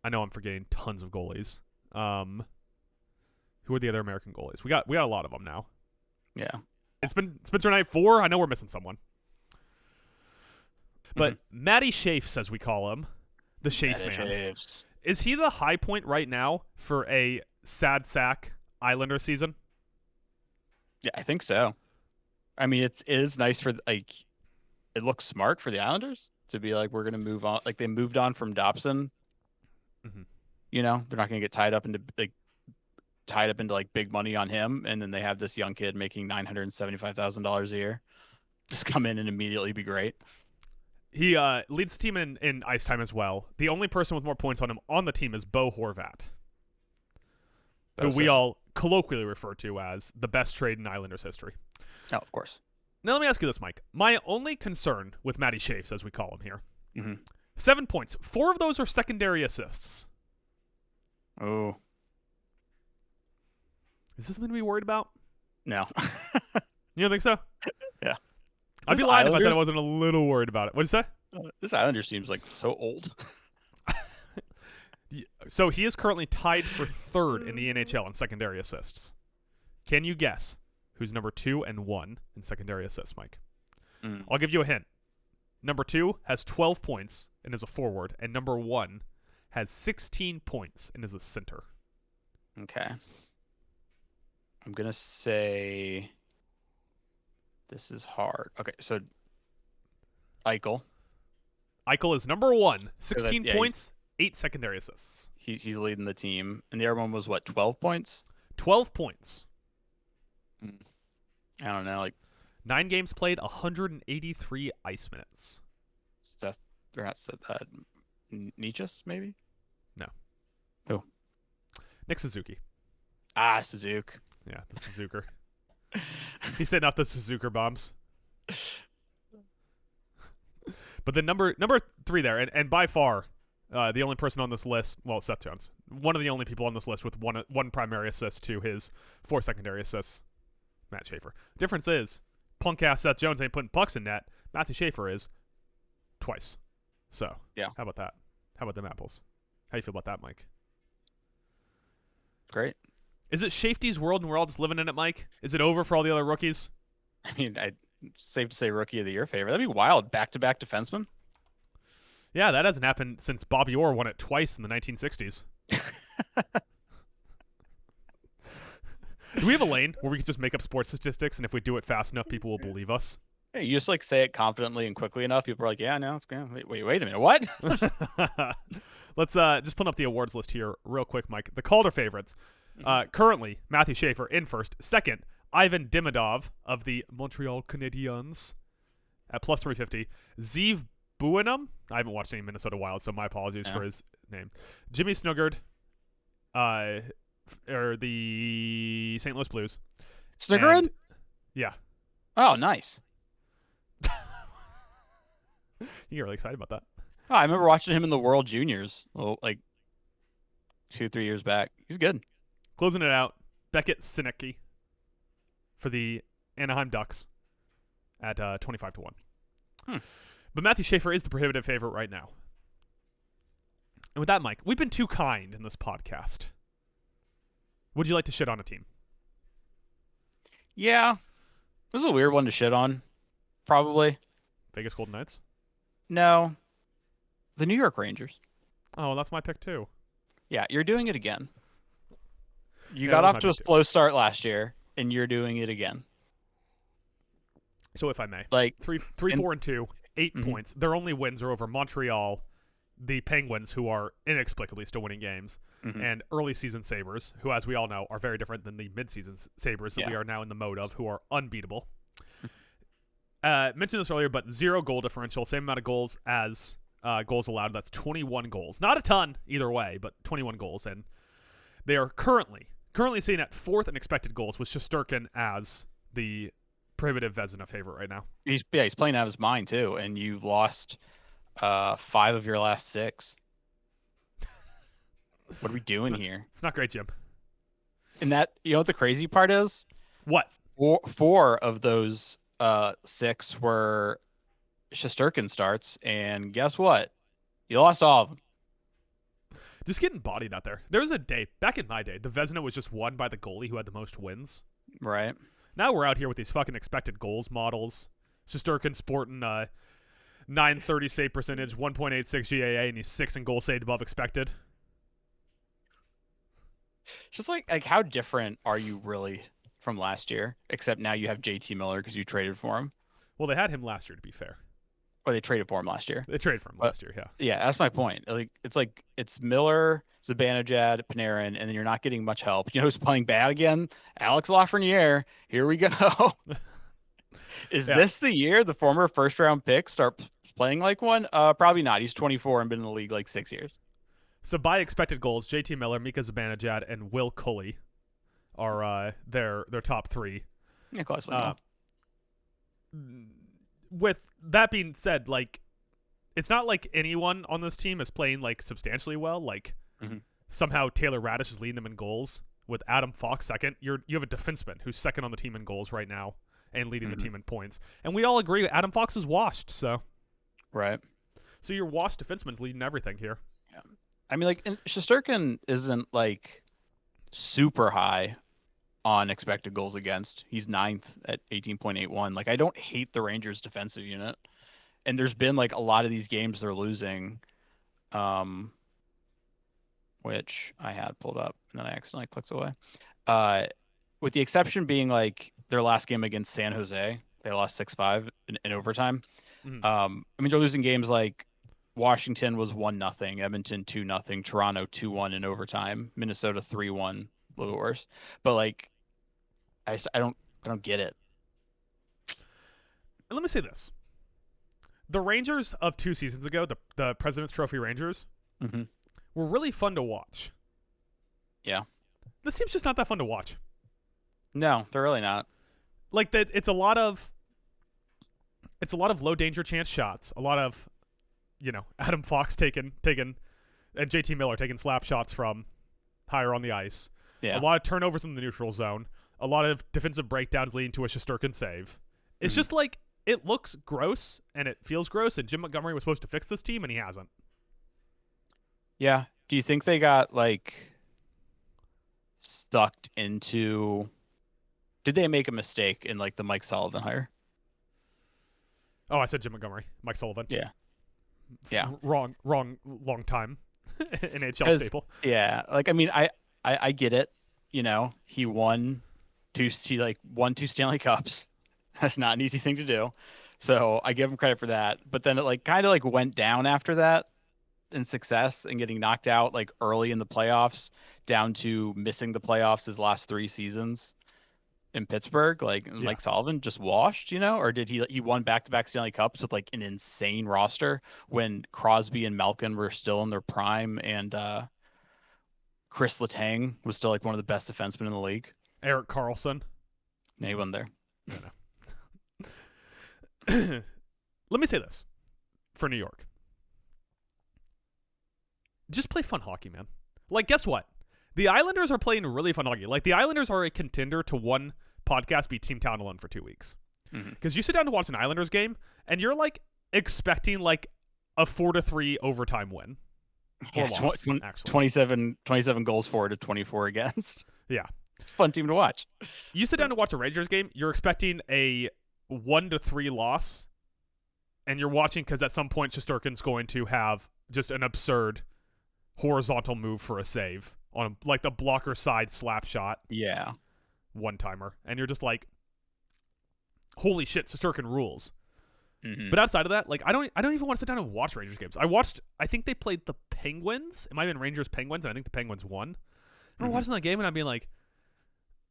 I know I'm forgetting tons of goalies. Who are the other American goalies? We got a lot of them now. Yeah. It's been Spencer Knight 4. I know we're missing someone. But Matty Schaefs, as we call him, the Schaef man. Is he the high point right now for a sad sack Islander season? Yeah, I think so. I mean, it is nice for like. It looks smart for the Islanders to be like, we're going to move on. Like they moved on from Dobson. You know, they're not going to get tied up into big money on him, and then they have this young kid making $975,000 a year. Just come in and immediately be great. He leads the team in ice time as well. The only person with more points on him on the team is Bo Horvat, who we all colloquially refer to as the best trade in Islanders history. Oh, of course. Now let me ask you this, Mike. My only concern with Matty Schaefs, as we call him here, 7 points. 4 of those are secondary assists. Oh. Is this something to be worried about? No. You don't think so? Yeah. I'd be lying if I said I wasn't a little worried about it. What'd you say? This Islander seems like so old. So he is currently tied for 3rd in the NHL in secondary assists. Can you guess who's number 2 and 1 in secondary assists, Mike? I'll give you a hint. Number 2 has 12 points and is a forward, and number 1 has 16 points and is a center. Okay. I'm going to say this is hard. Okay, so Eichel. Eichel is number 1, 16 points, 8 secondary assists. He's leading the team. And the other one was what, 12 points? 12 points. Mm, I don't know, like 9 games played, 183 ice minutes. Seth, they're not Nietzsche's maybe. No. Who? Nick Suzuki. Ah, Suzuki. Yeah, the Suzuker. He's setting off the Suzuker bombs. But the number 3 there, and by far the only person on this list, well, Seth Jones, one of the only people on this list with one primary assist to his 4 secondary assists, Matt Schaefer. Difference is, punk-ass Seth Jones ain't putting pucks in net. Matthew Schaefer is twice. So, yeah. How about that? How about them apples? How you feel about that, Mike? Great. Is it Shafty's world and we're all just living in it, Mike? Is it over for all the other rookies? I mean, safe to say rookie of the year favorite. That'd be wild. Back-to-back defenseman. Yeah, that hasn't happened since Bobby Orr won it twice in the 1960s. Do we have a lane where we can just make up sports statistics, and if we do it fast enough, people will believe us? Yeah, you just like say it confidently and quickly enough. People are like, yeah, no, it's good. Wait a minute. What? Let's just pull up the awards list here real quick, Mike. The Calder favorites. Currently, Matthew Schaefer in first. Second, Ivan Dimidov of the Montreal Canadiens at plus 350. Zeev Buenum. I haven't watched any Minnesota Wild, so my apologies for his name. Jimmy Snugard, or the St. Louis Blues. Snuggerin? Yeah. Oh, nice. You get really excited about that. Oh, I remember watching him in the World Juniors, like 2-3 years back. He's good. Closing it out, Beckett Sinecki for the Anaheim Ducks at 25-1. But Matthew Schaefer is the prohibitive favorite right now. And with that, Mike, we've been too kind in this podcast. Would you like to shit on a team? Yeah. This is a weird one to shit on. Probably. Vegas Golden Knights? No. The New York Rangers. Oh, that's my pick too. Yeah, you're doing it again. You got off to a slow start last year, and you're doing it again. So if I may, like 3-4-2, 8 points. Their only wins are over Montreal, the Penguins, who are inexplicably still winning games, and early season Sabres, who, as we all know, are very different than the mid-season Sabres that we are now in the mode of, who are unbeatable. Mentioned this earlier, but 0 goal differential, same amount of goals as goals allowed. That's 21 goals. Not a ton either way, but 21 goals, and they are currently sitting at 4th in expected goals, with Shesterkin as the prohibitive Vezina favorite right now. He's playing out of his mind too, and you've lost 5 of your last 6. What are we doing here? It's not great, Jim. And that, you know what the crazy part is? What? 4 of those 6 were Shesterkin starts, and guess what? You lost all of them. Just getting bodied out there. There was a day, back in my day, the Vezina was just won by the goalie who had the most wins. Right. Now we're out here with these fucking expected goals models. Shesterkin sporting 930 save percentage, 1.86 GAA, and he's 6 in goal saved above expected. It's just like how different are you really from last year? Except now you have JT Miller because you traded for him. Well, they had him last year, to be fair. Or they traded for him last year. They traded for him last year, yeah. Yeah, that's my point. It's Miller, Zibanejad, Panarin, and then you're not getting much help. You know who's playing bad again? Alex Lafreniere. Here we go. Is this the year the former first-round pick starts playing like one? Probably not. He's 24 and been in the league like 6 years. So by expected goals, JT Miller, Mika Zibanejad, and Will Culley are their top 3. Yeah, close. With that being said, like, it's not like anyone on this team is playing like substantially well. Like, somehow Taylor Radish is leading them in goals with Adam Fox second. You have a defenseman who's second on the team in goals right now and leading the team in points. And we all agree Adam Fox is washed. So, right. So your washed defenseman's leading everything here. Yeah. I mean, like, Shesterkin isn't like super high on expected goals against. He's 9th at 18.81. Like, I don't hate the Rangers defensive unit. And there's been like a lot of these games they're losing, which I had pulled up and then I accidentally clicked away. With the exception being like their last game against San Jose, they lost 6-5 in overtime. I mean, they're losing games like Washington was 1-0, Edmonton 2-0, Toronto 2-1 in overtime, Minnesota 3-1, a little worse. But like, I I don't get it. And let me say this: the Rangers of 2 seasons ago, the President's Trophy Rangers, Mm-hmm. were really fun to watch. Yeah. This team's just not that fun to watch. No, they're really not. Like that, it's a lot of low danger chance shots. A lot of, Adam Fox taking and JT Miller taking slap shots from higher on the ice. Yeah. A lot of turnovers in the neutral zone. A lot of defensive breakdowns leading to a Shesterkin save. It's just like, it looks gross and it feels gross, and Jim Montgomery was supposed to fix this team and he hasn't. Yeah. Do you think they got like sucked into? Did they make a mistake in like the Mike Sullivan hire? Oh, I said Jim Montgomery. Mike Sullivan. Yeah. Yeah. Wrong, long time. NHL staple. Yeah. Like, I mean, I get it. He won two Stanley Cups. That's not an easy thing to do. So I give him credit for that. But then it like kind of like went down after that in success and getting knocked out like early in the playoffs, down to missing the playoffs his last 3 seasons in Pittsburgh. Like Mike Sullivan just washed, or did he won back-to-back Stanley Cups with like an insane roster when Crosby and Malkin were still in their prime, and Chris Letang was still like one of the best defensemen in the league. Erik Karlsson. No, he wasn't there. Let me say this for New York. Just play fun hockey, man. Like, guess what? The Islanders are playing really fun hockey. Like, the Islanders are a contender to one podcast beat Team Town alone for 2 weeks. Because you sit down to watch an Islanders game, and you're, like, expecting, like, a 4-3 overtime win. Or loss, actually. 27 goals for to 24 against. Yeah. It's a fun team to watch. You sit down to watch a Rangers game, you're expecting a 1-3 loss, and you're watching because at some point Shesterkin's going to have just an absurd horizontal move for a save on like the blocker side slap shot. Yeah. One-timer. And you're just like, holy shit, Shesterkin rules. Mm-hmm. But outside of that, like I don't even want to sit down and watch Rangers games. I think they played the Penguins. It might have been Rangers Penguins, and I think the Penguins won. I remember watching that game and I'm being like,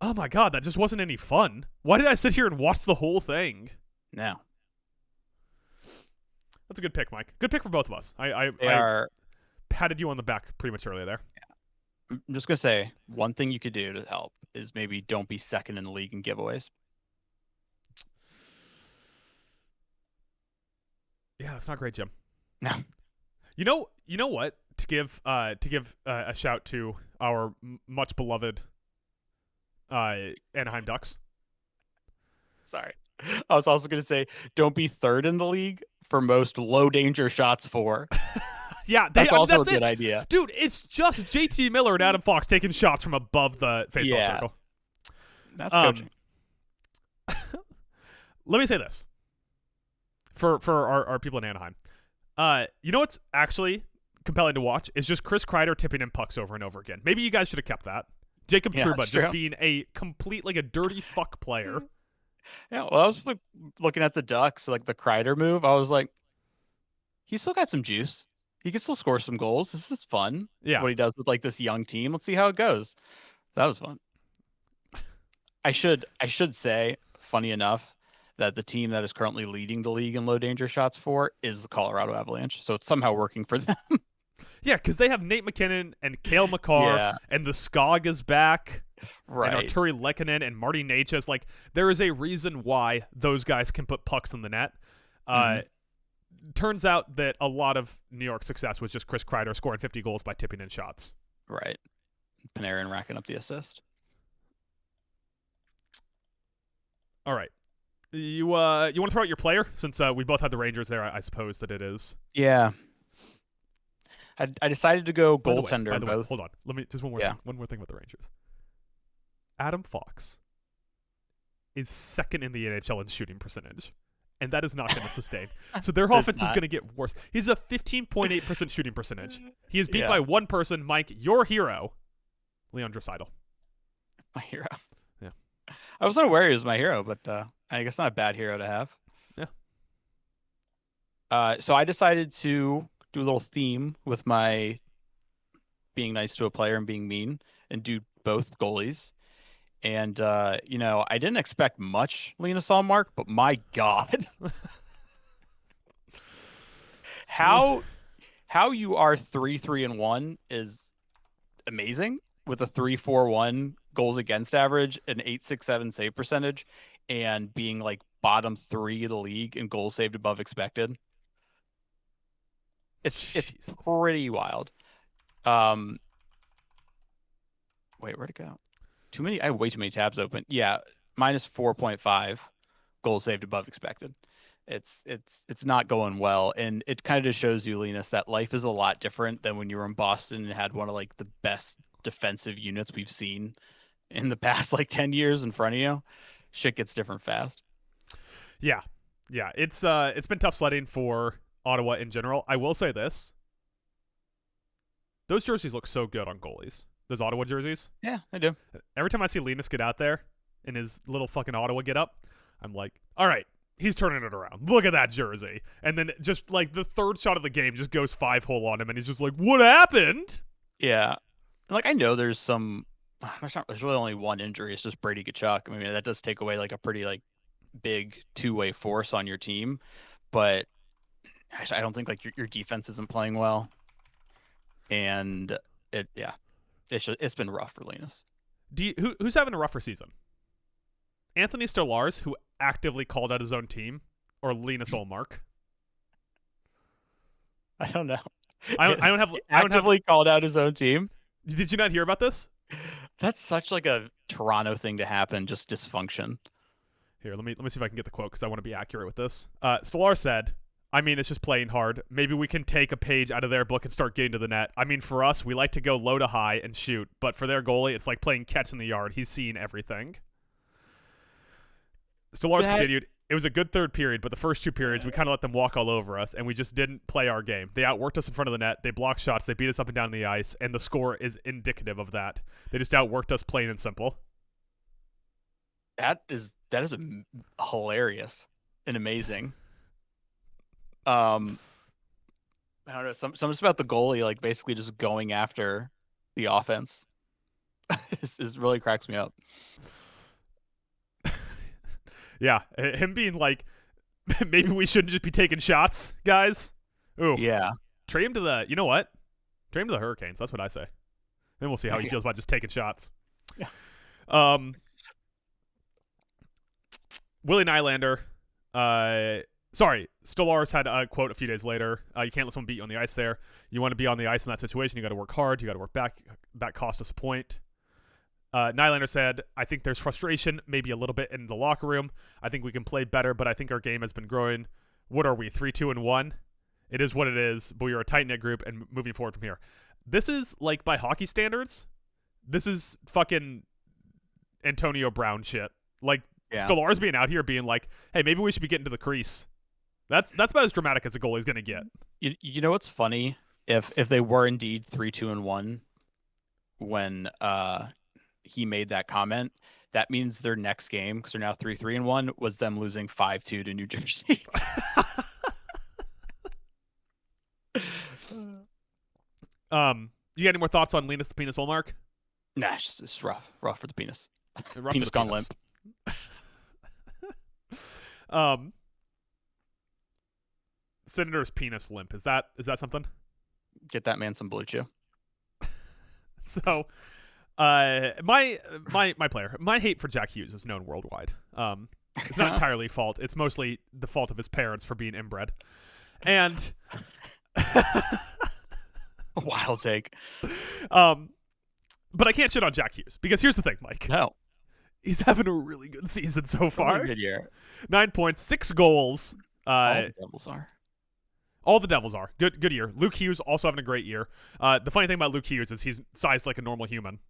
oh my god, that just wasn't any fun. Why did I sit here and watch the whole thing? No. That's a good pick, Mike. Good pick for both of us. I patted you on the back prematurely there. Yeah. I'm just going to say, one thing you could do to help is maybe don't be second in the league in giveaways. Yeah, that's not great, Jim. No. You know what? To give a shout to our much beloved Anaheim Ducks. Sorry. I was also going to say, don't be third in the league for most low danger shots for. Yeah, that's also a good idea. Dude, it's just JT Miller and Adam Fox taking shots from above the faceoff circle. That's coaching. Let me say this. For our people in Anaheim. You know what's actually compelling to watch is just Chris Kreider tipping in pucks over and over again. Maybe you guys should have kept that. Jacob Trouba just being a complete, like a dirty fuck player. Yeah, well, I was looking at the Ducks, like the Kreider move. I was like, he's still got some juice. He can still score some goals. This is fun. Yeah. What he does with like this young team. Let's see how it goes. That was fun. I should say, funny enough, that the team that is currently leading the league in low danger shots for is the Colorado Avalanche. So it's somehow working for them. Yeah, because they have Nate McKinnon and Cale Makar, and the Skog is back. Right. And Arturi Lehkonen and Marty Necas. Like, there is a reason why those guys can put pucks in the net. Turns out that a lot of New York's success was just Chris Kreider scoring 50 goals by tipping in shots. Right. Panarin racking up the assist. All right. You want to throw out your player since we both had the Rangers there? I suppose that it is. Yeah. I decided to go goaltender. By the way, hold on. Let me just one more thing about the Rangers. Adam Fox is second in the NHL in shooting percentage, and that is not going to sustain. So their offense is going to get worse. He's a 15.8% shooting percentage. He is beat by one person, Mike, your hero, Leon Draisaitl. My hero. Yeah. I was unaware he was my hero, but I guess not a bad hero to have. Yeah. So I decided to do a little theme with my being nice to a player and being mean, and do both goalies. And I didn't expect much Linus Allmark, but my God, how you are 3-3-1 is amazing with a 3.41 goals against average, an 8.67 save percentage, and being like bottom 3 of the league in goals saved above expected. It's Jesus. pretty wild. Wait, where'd it go? Too many. I have way too many tabs open. Yeah, minus 4.5 goals saved above expected. It's not going well, and it kind of just shows you, Linus, that life is a lot different than when you were in Boston and had one of like the best defensive units we've seen in the past like 10 years in front of you. Shit gets different fast. Yeah. It's been tough sledding for Ottawa in general. I will say this: those jerseys look so good on goalies. Those Ottawa jerseys. Yeah, I do. Every time I see Linus get out there in his little fucking Ottawa get up, I'm like, all right, he's turning it around. Look at that jersey. And then just like the third shot of the game just goes 5-hole on him, and he's just like, what happened? Yeah. Like, I know there's really only one injury. It's just Brady Tkachuk. I mean, that does take away like a pretty like big two-way force on your team, but I don't think like your defense isn't playing well. And it's been rough for Linus. Who's having a rougher season? Anthony Stolarz, who actively called out his own team, or Linus Ullmark? I don't know. I don't have actively called out his own team. Did you not hear about this? That's such like a Toronto thing to happen. Just dysfunction. Here, let me see if I can get the quote because I want to be accurate with this. Stolarz said, I mean, it's just playing hard. Maybe we can take a page out of their book and start getting to the net. I mean, for us, we like to go low to high and shoot, but for their goalie, it's like playing catch in the yard. He's seeing everything. Stolarz continued, it was a good third period, but the first two periods, we kind of let them walk all over us, and we just didn't play our game. They outworked us in front of the net. They blocked shots. They beat us up and down the ice, and the score is indicative of that. They just outworked us plain and simple. That is hilarious and amazing. I don't know. Something about the goalie, like basically just going after the offense, is really cracks me up. Yeah, him being like, maybe we shouldn't just be taking shots, guys. Ooh, yeah. Trade him to the. You know what? Trade him to the Hurricanes. That's what I say. Then we'll see how he feels about just taking shots. Yeah. Willie Nylander. Sorry, Stolarz had a quote a few days later. You can't let someone beat you on the ice there. You want to be on the ice in that situation, you got to work hard. You got to work back. That cost us a point. Nylander said, I think there's frustration, maybe a little bit in the locker room. I think we can play better, but I think our game has been growing. What are we, 3-2-1? It is what it is, but we are a tight-knit group and moving forward from here. This is, like, by hockey standards, this is fucking Antonio Brown shit. Like, yeah. Stolarz being out here being like, hey, maybe we should be getting to the crease. That's about as dramatic as a goalie's going to get. You know what's funny? If they were indeed 3-2-1 when he made that comment, that means their next game, because they're now 3-3-1, was them losing 5-2 to New Jersey. You got any more thoughts on Linus the Penis Ullmark? Nah, it's rough for the penis. Rough penis gone limp. Senator's penis limp. Is that something? Get that man some Blue Chew. So, my player, my hate for Jack Hughes is known worldwide. It's not entirely fault. It's mostly the fault of his parents for being inbred. And wild take. But I can't shit on Jack Hughes because here's the thing, Mike. No. He's having a really good season so far. Really good year. 9 points, 6 goals. All the Devils are. All the Devils are. Good year. Luke Hughes also having a great year. The funny thing about Luke Hughes is he's sized like a normal human.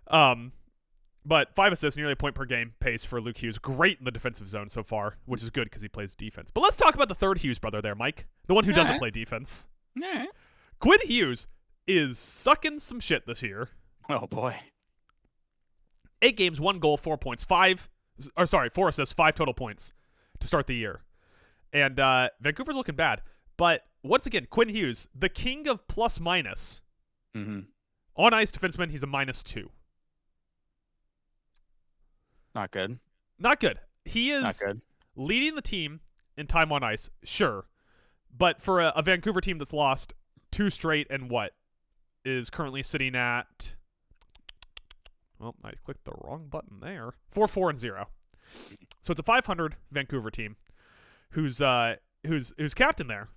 But 5 assists, nearly a point per game pace for Luke Hughes. Great in the defensive zone so far, which is good because he plays defense. But let's talk about the third Hughes brother there, Mike. The one who doesn't play defense. Quinn Hughes is sucking some shit this year. Oh, boy. 8 games, 1 goal, 4 points. 4 assists, 5 total points to start the year. And Vancouver's looking bad. But once again, Quinn Hughes, the king of plus-minus. Mm-hmm. On-ice defenseman, he's a -2. Not good. Not good. He Not is good. leading the team in time on ice, sure. But for a Vancouver team that's lost 2 straight and what is currently sitting at, well, I clicked the wrong button there. 4-4-0. So it's a 500 Vancouver team whose captain there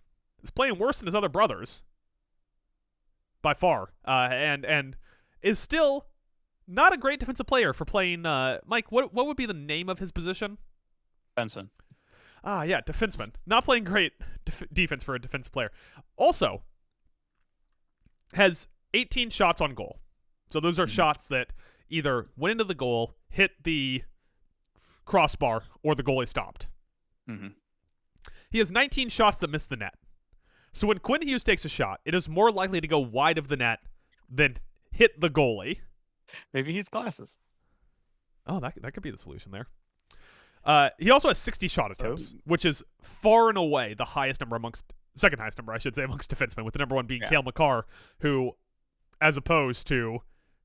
is playing worse than his other brothers by far, and is still not a great defensive player for playing. Mike, what would be the name of his position? Defenseman. Yeah, defenseman. Not playing great defense for a defensive player. Also, has 18 shots on goal. So those are shots that either went into the goal, hit the crossbar, or the goalie stopped. Mm-hmm. He has 19 shots that miss the net. So when Quinn Hughes takes a shot, it is more likely to go wide of the net than hit the goalie. Maybe he's glasses. Oh, that could be the solution there. He also has 60 shot attempts, which is far and away the highest number second highest number, I should say, amongst defensemen, with the number one being Cale Makar, who, as opposed to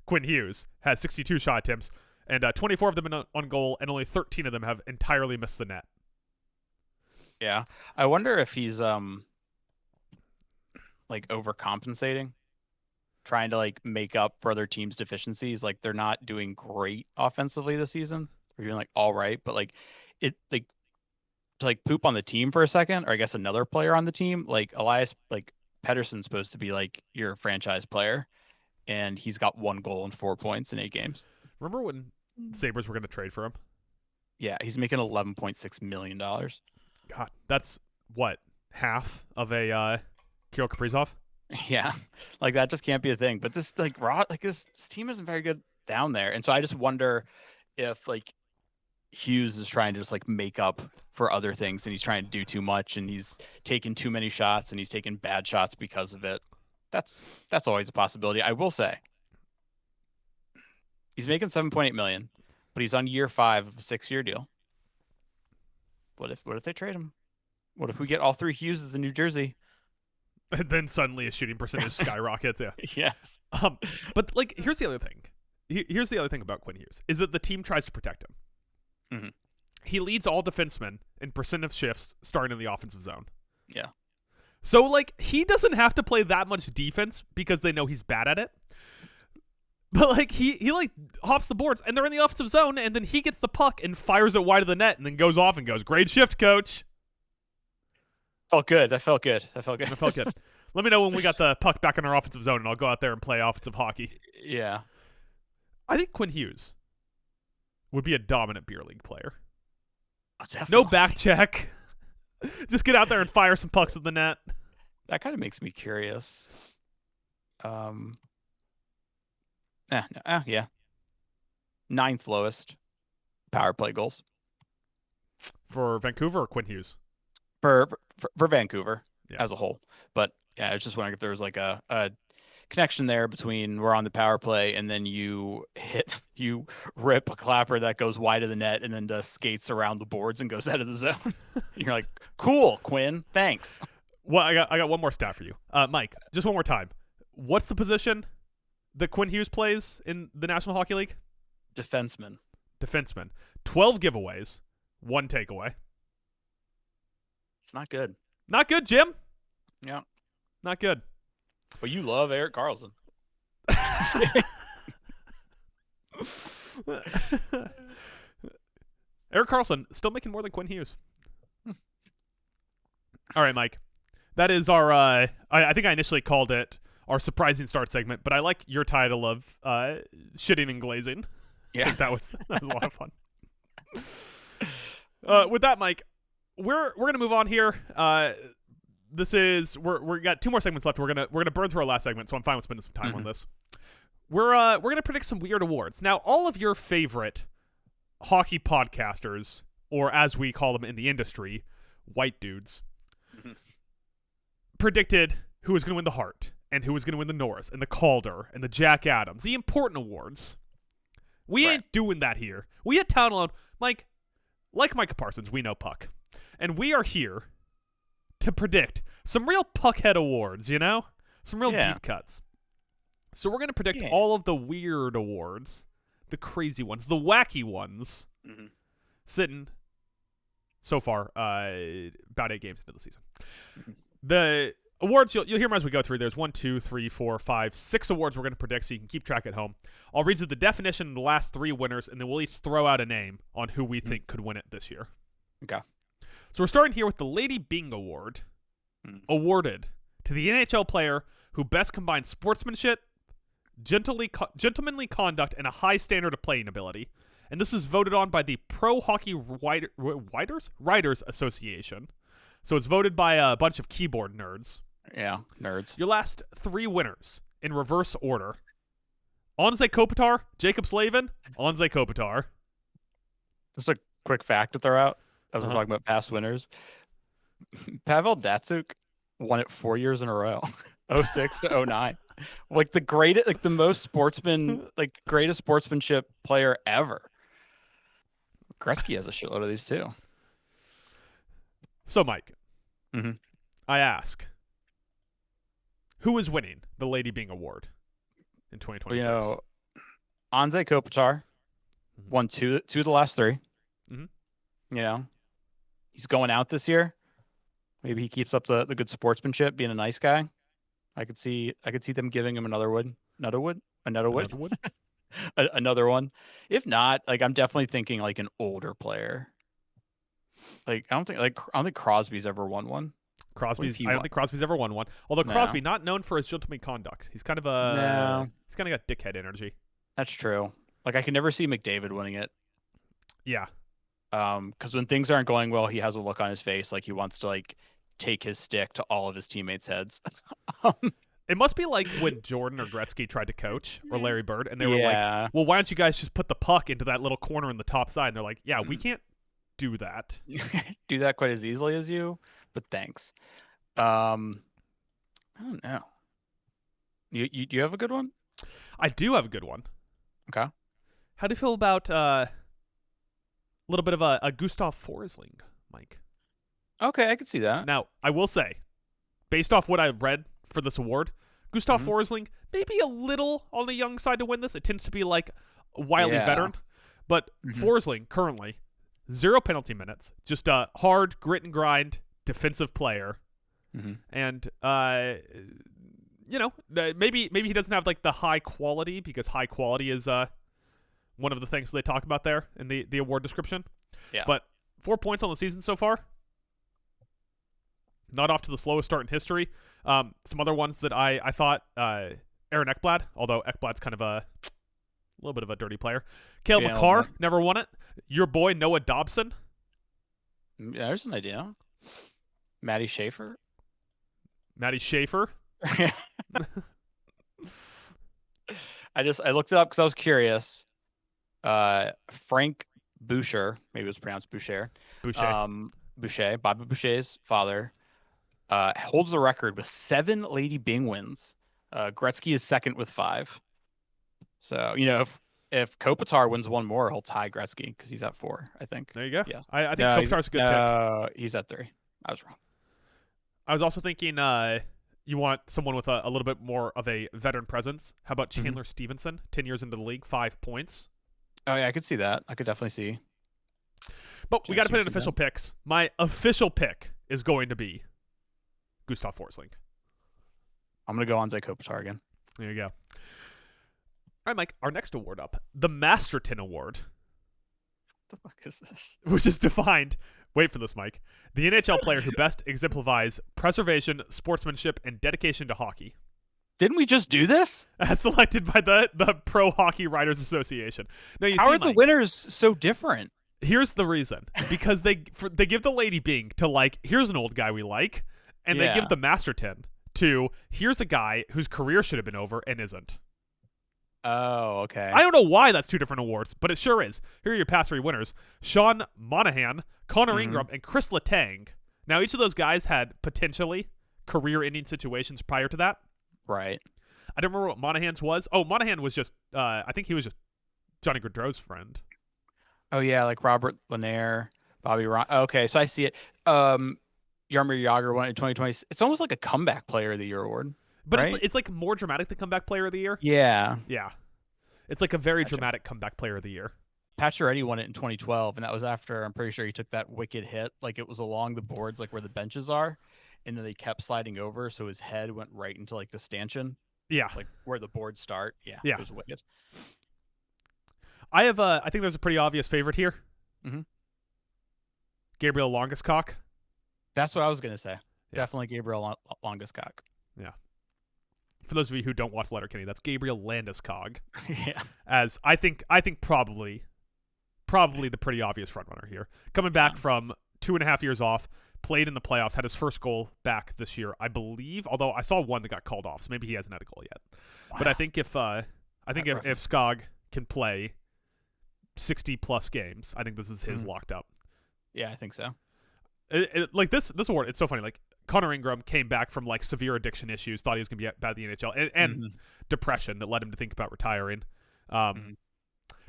Quinn Hughes, has 62 shot attempts, and 24 of them on goal, and only 13 of them have entirely missed the net. Yeah. I wonder if he's like overcompensating, trying to like make up for other teams' deficiencies. Like they're not doing great offensively this season. They're doing like all right, but like it like to like poop on the team for a second, or I guess another player on the team, like Elias, like Pettersson's supposed to be like your franchise player, and he's got 1 goal and 4 points in 8 games. Remember when Sabres were going to trade for him? Yeah, he's making $11.6 million. God, that's what, half of a Kirill Kaprizov? Yeah, like that just can't be a thing. But this like this team isn't very good down there, and so I just wonder if like Hughes is trying to just like make up for other things, and he's trying to do too much, and he's taking too many shots, and he's taking bad shots because of it. That's always a possibility. I will say he's making $7.8 million, but he's on year 5 of a 6-year deal. What if they trade him? What if we get all 3 Hugheses in New Jersey? And then suddenly his shooting percentage skyrockets. Yeah. Yes. But like, here's the other thing. Here's the other thing about Quinn Hughes is that the team tries to protect him. Mm-hmm. He leads all defensemen in percent of shifts starting in the offensive zone. Yeah. So like, he doesn't have to play that much defense because they know he's bad at it. But like, he like hops the boards and they're in the offensive zone, and then he gets the puck and fires it wide of the net, and then goes off and goes, "Great shift, coach." Felt good. That felt good. It felt good. Let me know when we got the puck back in our offensive zone, and I'll go out there and play offensive hockey. Yeah. I think Quinn Hughes would be a dominant beer league player. Oh, no back check. Just get out there and fire some pucks at the net. That kind of makes me curious. Yeah. 9th lowest power play goals for Vancouver or Quinn Hughes? For Vancouver as a whole. But yeah, I was just wondering if there was like a connection there between we're on the power play and then you rip a clapper that goes wide of the net and then just skates around the boards and goes out of the zone. You're like, cool, Quinn, thanks. Well, I got one more stat for you, Mike. Just one more time. What's the position that Quinn Hughes plays in the National Hockey League? Defenseman. 12 giveaways, 1 takeaway. It's not good. Not good, Jim. Yeah. Not good. But you love Erik Karlsson. Erik Karlsson still making more than Quinn Hughes. All right, Mike. That is our, I think I initially called it our surprising start segment, but I like your title of shitting and glazing. Yeah. I think that was a lot of fun. With that, Mike, we're gonna move on here. We got 2 more segments left. We're gonna burn through our last segment, so I'm fine with spending some time on this. We're gonna predict some weird awards. Now, all of your favorite hockey podcasters, or as we call them in the industry, white dudes, predicted who was gonna win the Hart and who was gonna win the Norris and the Calder and the Jack Adams, the important awards. We ain't doing that here. We at Town Alone, Mike, like Micah Parsons, we know puck. And we are here to predict some real puckhead awards, you know? Some real deep cuts. So we're going to predict all of the weird awards, the crazy ones, the wacky ones Mm-hmm. Sitting so far about 8 games into the season. Mm-hmm. The awards, you'll hear them as we go through. There's 1, 2, 3, 4, 5, 6 awards we're going to predict, so you can keep track at home. I'll read you the definition of the last 3 winners, and then we'll each throw out a name on who we think could win it this year. Okay. So we're starting here with the Lady Byng Award, awarded to the NHL player who best combined sportsmanship, gentlemanly conduct, and a high standard of playing ability. And this is voted on by the Pro Hockey Writers Association. So it's voted by a bunch of keyboard nerds. Yeah, nerds. Your last 3 winners in reverse order. Anze Kopitar, Jacob Slavin, Anze Kopitar. Just a quick fact to throw out as we're talking about past winners. Pavel Datsyuk won it 4 years in a row, 06 to 09. Like the most greatest sportsmanship player ever. Gretzky has a shitload of these too. So, Mike, Mm-hmm. I ask, who is winning the Lady Byng Award in 2026? Anze Kopitar won two of the last 3. Mm-hmm. He's going out this year. Maybe he keeps up the good sportsmanship, being a nice guy. I could see them giving him another one. If not, I'm definitely thinking an older player. I don't think Crosby's ever won one. I don't think Crosby's ever won one. Although Crosby, not known for his gentleman conduct. He's kind of he's kind of got dickhead energy. That's true. I can never see McDavid winning it. Yeah. Because when things aren't going well, he has a look on his face like he wants to take his stick to all of his teammates' heads. It must be like when Jordan or Gretzky tried to coach, or Larry Bird, and they were like, well, why don't you guys just put the puck into that little corner in the top side? And they're like, yeah, we can't do that. Do that quite as easily as you, but thanks. I don't know. Do you have a good one? I do have a good one. Okay. How do you feel about a little bit of a Gustav Forsling, Mike? Okay, I can see that. Now, I will say, based off what I read for this award, Gustav Forsling maybe a little on the young side to win this. It tends to be a wily veteran. But Forsling, currently, 0 penalty minutes, just a hard grit and grind defensive player. And, maybe he doesn't have the high quality, because high quality is one of the things they talk about there in the award description. Yeah. But 4 points on the season so far. Not off to the slowest start in history. Some other ones that I thought, Aaron Ekblad, although Ekblad's kind of a little bit of a dirty player. Cale McCarr, never won it. Your boy, Noah Dobson. Yeah, there's an idea. Matty Schaefer. I looked it up because I was curious. Frank Boucher, maybe it was pronounced Boucher. Boucher, Bobby Boucher's father, holds the record with 7 Lady Byng wins. Gretzky is second with 5. So, if Kopitar wins one more, he'll tie Gretzky because he's at 4, I think. There you go. Yes. I think Kopitar's a good pick. He's at 3. I was wrong. I was also thinking you want someone with a little bit more of a veteran presence. How about Chandler Stevenson, 10 years into the league, 5 points? Oh, yeah, I could see that. I could definitely see. But we got to put in official picks. My official pick is going to be Gustav Forsling. I'm going to go on Anze Kopitar again. There you go. All right, Mike, our next award up, the Masterton Award. What the fuck is this? Which is defined, wait for this, Mike, the NHL player who best exemplifies preservation, sportsmanship, and dedication to hockey. Didn't we just do this? As selected by the Pro Hockey Writers Association. Now, How are the winners so different? Here's the reason. Because they give the Lady Byng to here's an old guy we like, and they give the Masterton to here's a guy whose career should have been over and isn't. Oh, okay. I don't know why that's 2 different awards, but it sure is. Here are your past 3 winners. Sean Monahan, Connor Ingram, and Chris Letang. Now, each of those guys had potentially career-ending situations prior to that. Right. I don't remember what Monahan's was. Oh, Monahan was just, I think he was just Johnny Gaudreau's friend. Oh, yeah, Robert Lanier, Bobby Ron. Okay, so I see it. Jaromir Jagr won in 2020. It's almost like a comeback player of the year award. But right? it's more dramatic than comeback player of the year. Yeah. Yeah. It's a very dramatic comeback player of the year. Pacioretty won it in 2012, and that was after I'm pretty sure he took that wicked hit. Like it was along the boards, like where the benches are, and then they kept sliding over, so his head went right into like the stanchion, Yeah. like where the boards start. Yeah, Yeah. it was wicked. I think there's a pretty obvious favorite here. Mm-hmm. Gabriel Longestcock. That's what I was gonna say. Yeah. Definitely Gabriel Longestcock. Yeah. For those of you who don't watch Letterkenny, that's Gabriel Landeskog. Yeah. As I think probably the pretty obvious frontrunner here. Coming back from 2.5 years off, played in the playoffs, had his first goal back this year, I believe. Although I saw one that got called off, so maybe he hasn't had a goal yet. Wow. But I think if Skog can play 60 plus games, I think this is his locked up. Yeah, I think so. Like this award, it's so funny. Like Connor Ingram came back from like severe addiction issues, thought he was gonna be bad at the NHL, and depression that led him to think about retiring.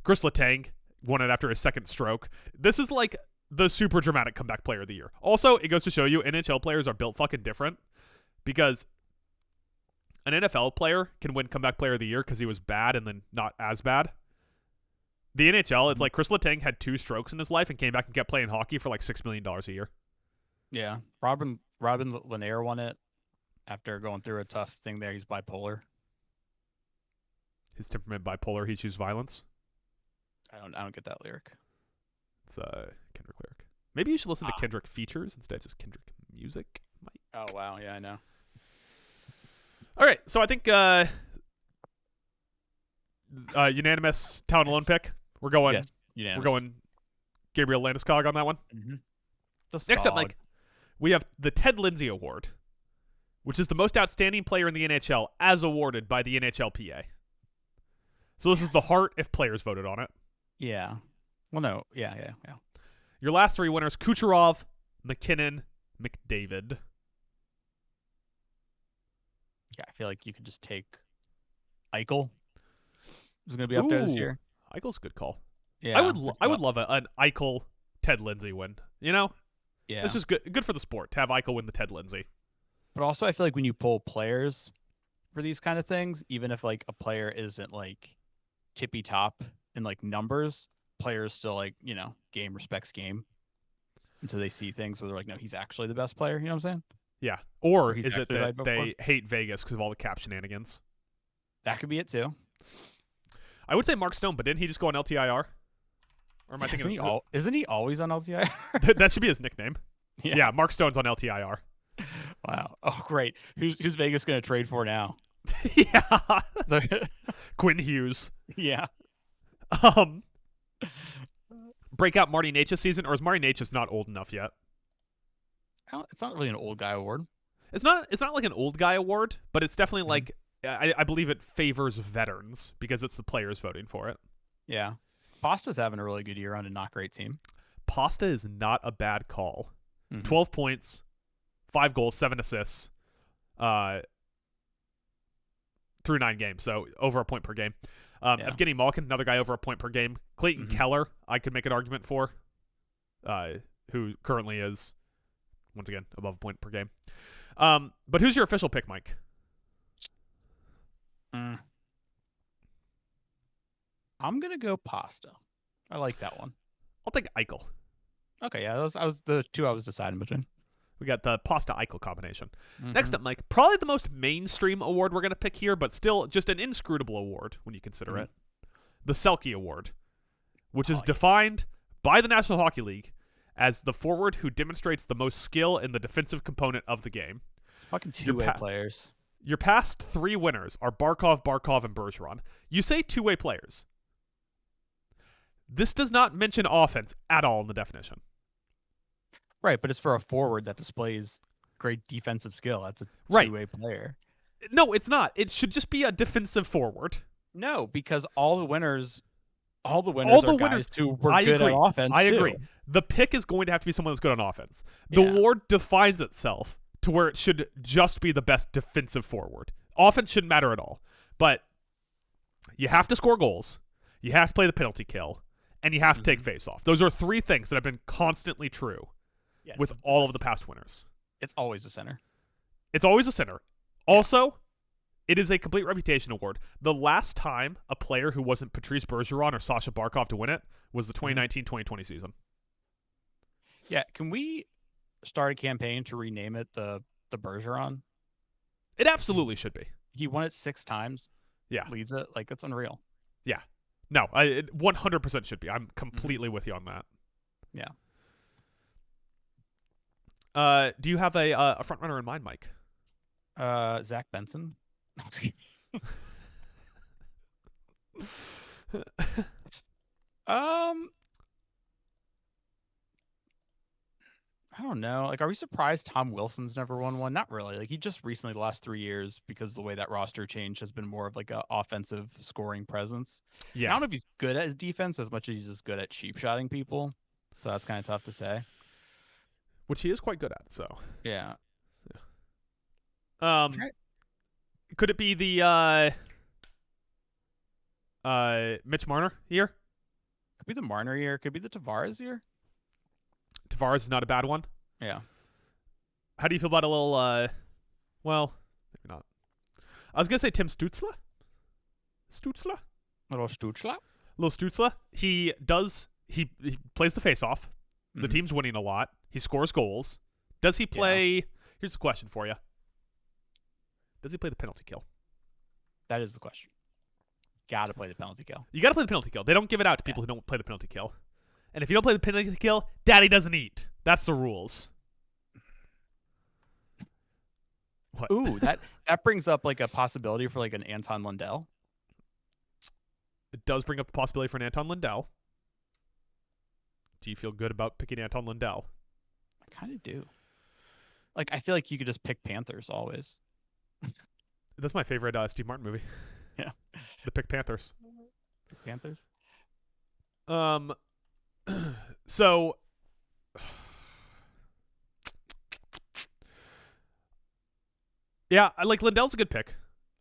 Chris Letang won it after his second stroke. This is like the super dramatic comeback player of the year. Also, it goes to show you NHL players are built fucking different, because an NFL player can win comeback player of the year because he was bad and then not as bad. The NHL, it's like Chris Letang had 2 strokes in his life and came back and kept playing hockey for like $6 million a year. Yeah, Robin Lanier won it after going through a tough thing there. He's bipolar. His temperament bipolar. He chooses violence. I don't get that lyric. It's a Kendrick lyric. Maybe you should listen to Kendrick features instead of just Kendrick music. Oh wow, yeah, I know. All right, so I think unanimous talent alone pick. We're going. Yes, unanimous. We're going Gabriel Landeskog on that one. Mm-hmm. Next up, Mike, we have the Ted Lindsay Award, which is the most outstanding player in the NHL as awarded by the NHLPA. So this is the Hart if players voted on it. Yeah. Well, no. Yeah. Your last 3 winners: Kucherov, McKinnon, McDavid. Yeah, I feel like you could just take Eichel. Who's going to be up there this year? Eichel's a good call. Yeah, I would love an Eichel Ted Lindsay win. You know? Yeah. This is good for the sport to have Eichel win the Ted Lindsay. But also, I feel like when you pull players for these kind of things, even if like a player isn't like tippy top in like numbers, players still like, game respects game. And so they see things where they're like, no, he's actually the best player. You know what I'm saying? Yeah. Or he's is it that they hate Vegas because of all the cap shenanigans? That could be it too. I would say Mark Stone, but didn't he just go on LTIR? Or am I thinking? Isn't he always on LTIR? That should be his nickname. Yeah, Mark Stone's on LTIR. Wow. Oh, great. Who's Vegas going to trade for now? Yeah. Quinn Hughes. Yeah. Breakout Marty Necas season, or is Marty Necas not old enough yet? It's not really an old guy award. It's not like an old guy award, but it's definitely like I believe it favors veterans because it's the players voting for it. Yeah. Pasta's having a really good year on a not great team. Pasta is not a bad call. 12 points, 5 goals, 7 assists, through 9 games, so over a point per game. Evgeny Malkin, another guy over a point per game. Clayton Keller, I could make an argument for, who currently is, once again, above a point per game. But who's your official pick, Mike? I'm going to go Pasta. I like that one. I'll take Eichel. Okay, yeah, that was the 2 I was deciding between. We got the Pasta-Eichel combination. Next up, Mike, probably the most mainstream award we're going to pick here, but still just an inscrutable award when you consider it. The Selke Award, which is defined by the National Hockey League as the forward who demonstrates the most skill in the defensive component of the game. Fucking two-way players. Your past 3 winners are Barkov, and Bergeron. You say two-way players. This does not mention offense at all in the definition. Right, but it's for a forward that displays great defensive skill. That's a two-way player. No, it's not. It should just be a defensive forward. No, because all the winners are guys who were good at offense. I agree. The pick is going to have to be someone that's good on offense. The award defines itself to where it should just be the best defensive forward. Offense shouldn't matter at all. But you have to score goals. You have to play the penalty kill. And you have to take face-off. Those are 3 things that have been constantly true with all of the past winners. It's always a center. It's always a center. Also, It is a complete reputation award. The last time a player who wasn't Patrice Bergeron or Sasha Barkov to win it was the 2019-2020 season. Yeah, can we start a campaign to rename it the Bergeron? It absolutely should be. He won it 6 times. Yeah. Leads it. Like, that's unreal. Yeah. No, it 100% should be. I'm completely with you on that. Yeah. Do you have a front runner in mind, Mike? Zach Benson. I don't know. Like, are we surprised Tom Wilson's never won one? Not really. Like, he just recently, the last 3 years, because the way that roster change has been more of like a offensive scoring presence. Yeah. I don't know if he's good at his defense as much as he's just good at cheap shotting people. So that's kind of tough to say. Which he is quite good at. So yeah. Could it be the Mitch Marner year? Could be the Marner year. Could be the Tavares year. Tavares is not a bad one. Yeah. How do you feel about a little, well, maybe not. I was going to say Tim Stützle. Little Stützle. Little Stützle. He plays the face-off. Mm-hmm. The team's winning a lot. He scores goals. Does he play, here's the question for you. Does he play the penalty kill? That is the question. Got to play the penalty kill. You got to play the penalty kill. They don't give it out to people who don't play the penalty kill. And if you don't play the penalty kill, daddy doesn't eat. That's the rules. What? Ooh, that brings up like a possibility for like an Anton Lundell. It does bring up the possibility for an Anton Lundell. Do you feel good about picking Anton Lundell? I kind of do. Like, I feel like you could just pick Panthers always. That's my favorite Steve Martin movie. Yeah. The Pick Panthers. Pick Panthers? So yeah, I like Lindell's a good pick.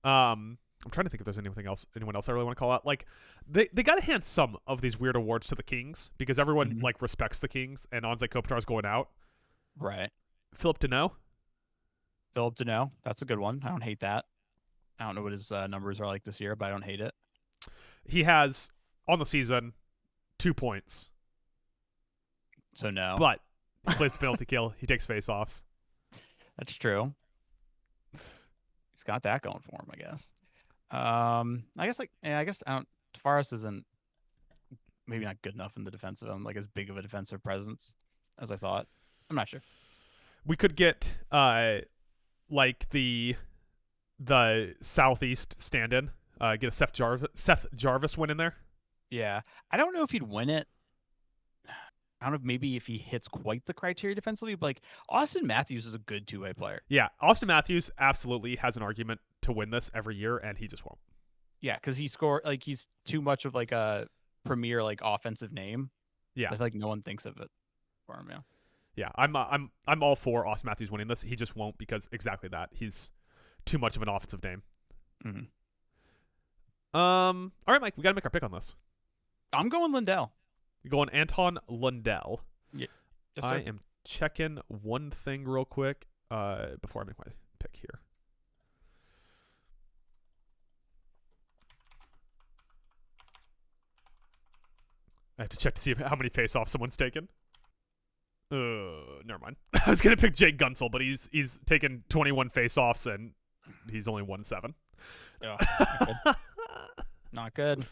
I'm trying to think if there's anyone else I really want to call out. Like they got to hand some of these weird awards to the Kings because everyone like respects the Kings and Anze Kopitar's going out. Right. Philip Deneau. That's a good one. I don't hate that. I don't know what his numbers are like this year, but I don't hate it. He has on the season 2 points. So no. But he plays the penalty kill. He takes face-offs. That's true. He's got that going for him, I guess. I guess Tavares isn't maybe not good enough in the defensive end, like as big of a defensive presence as I thought. I'm not sure. We could get like the Southeast stand-in. Get a Seth Jarvis win in there. Yeah. I don't know if he'd win it. I don't know if maybe if he hits quite the criteria defensively, but like Auston Matthews is a good two-way player. Yeah, Auston Matthews absolutely has an argument to win this every year, and he just won't. Yeah, because he's too much of like a premier like offensive name. Yeah, I feel like no one thinks of it for him. Yeah. Yeah, I'm all for Auston Matthews winning this. He just won't because exactly that. He's too much of an offensive name. Mm-hmm. All right, Mike, we got to make our pick on this. I'm going Lundell. You're going Anton Lundell. Yeah. Yes, I am checking one thing real quick before I make my pick here. I have to check to see how many face-offs someone's taken. Never mind. I was gonna pick Jake Gunsel, but he's taken 21 face-offs and he's only won 7. Yeah, not good.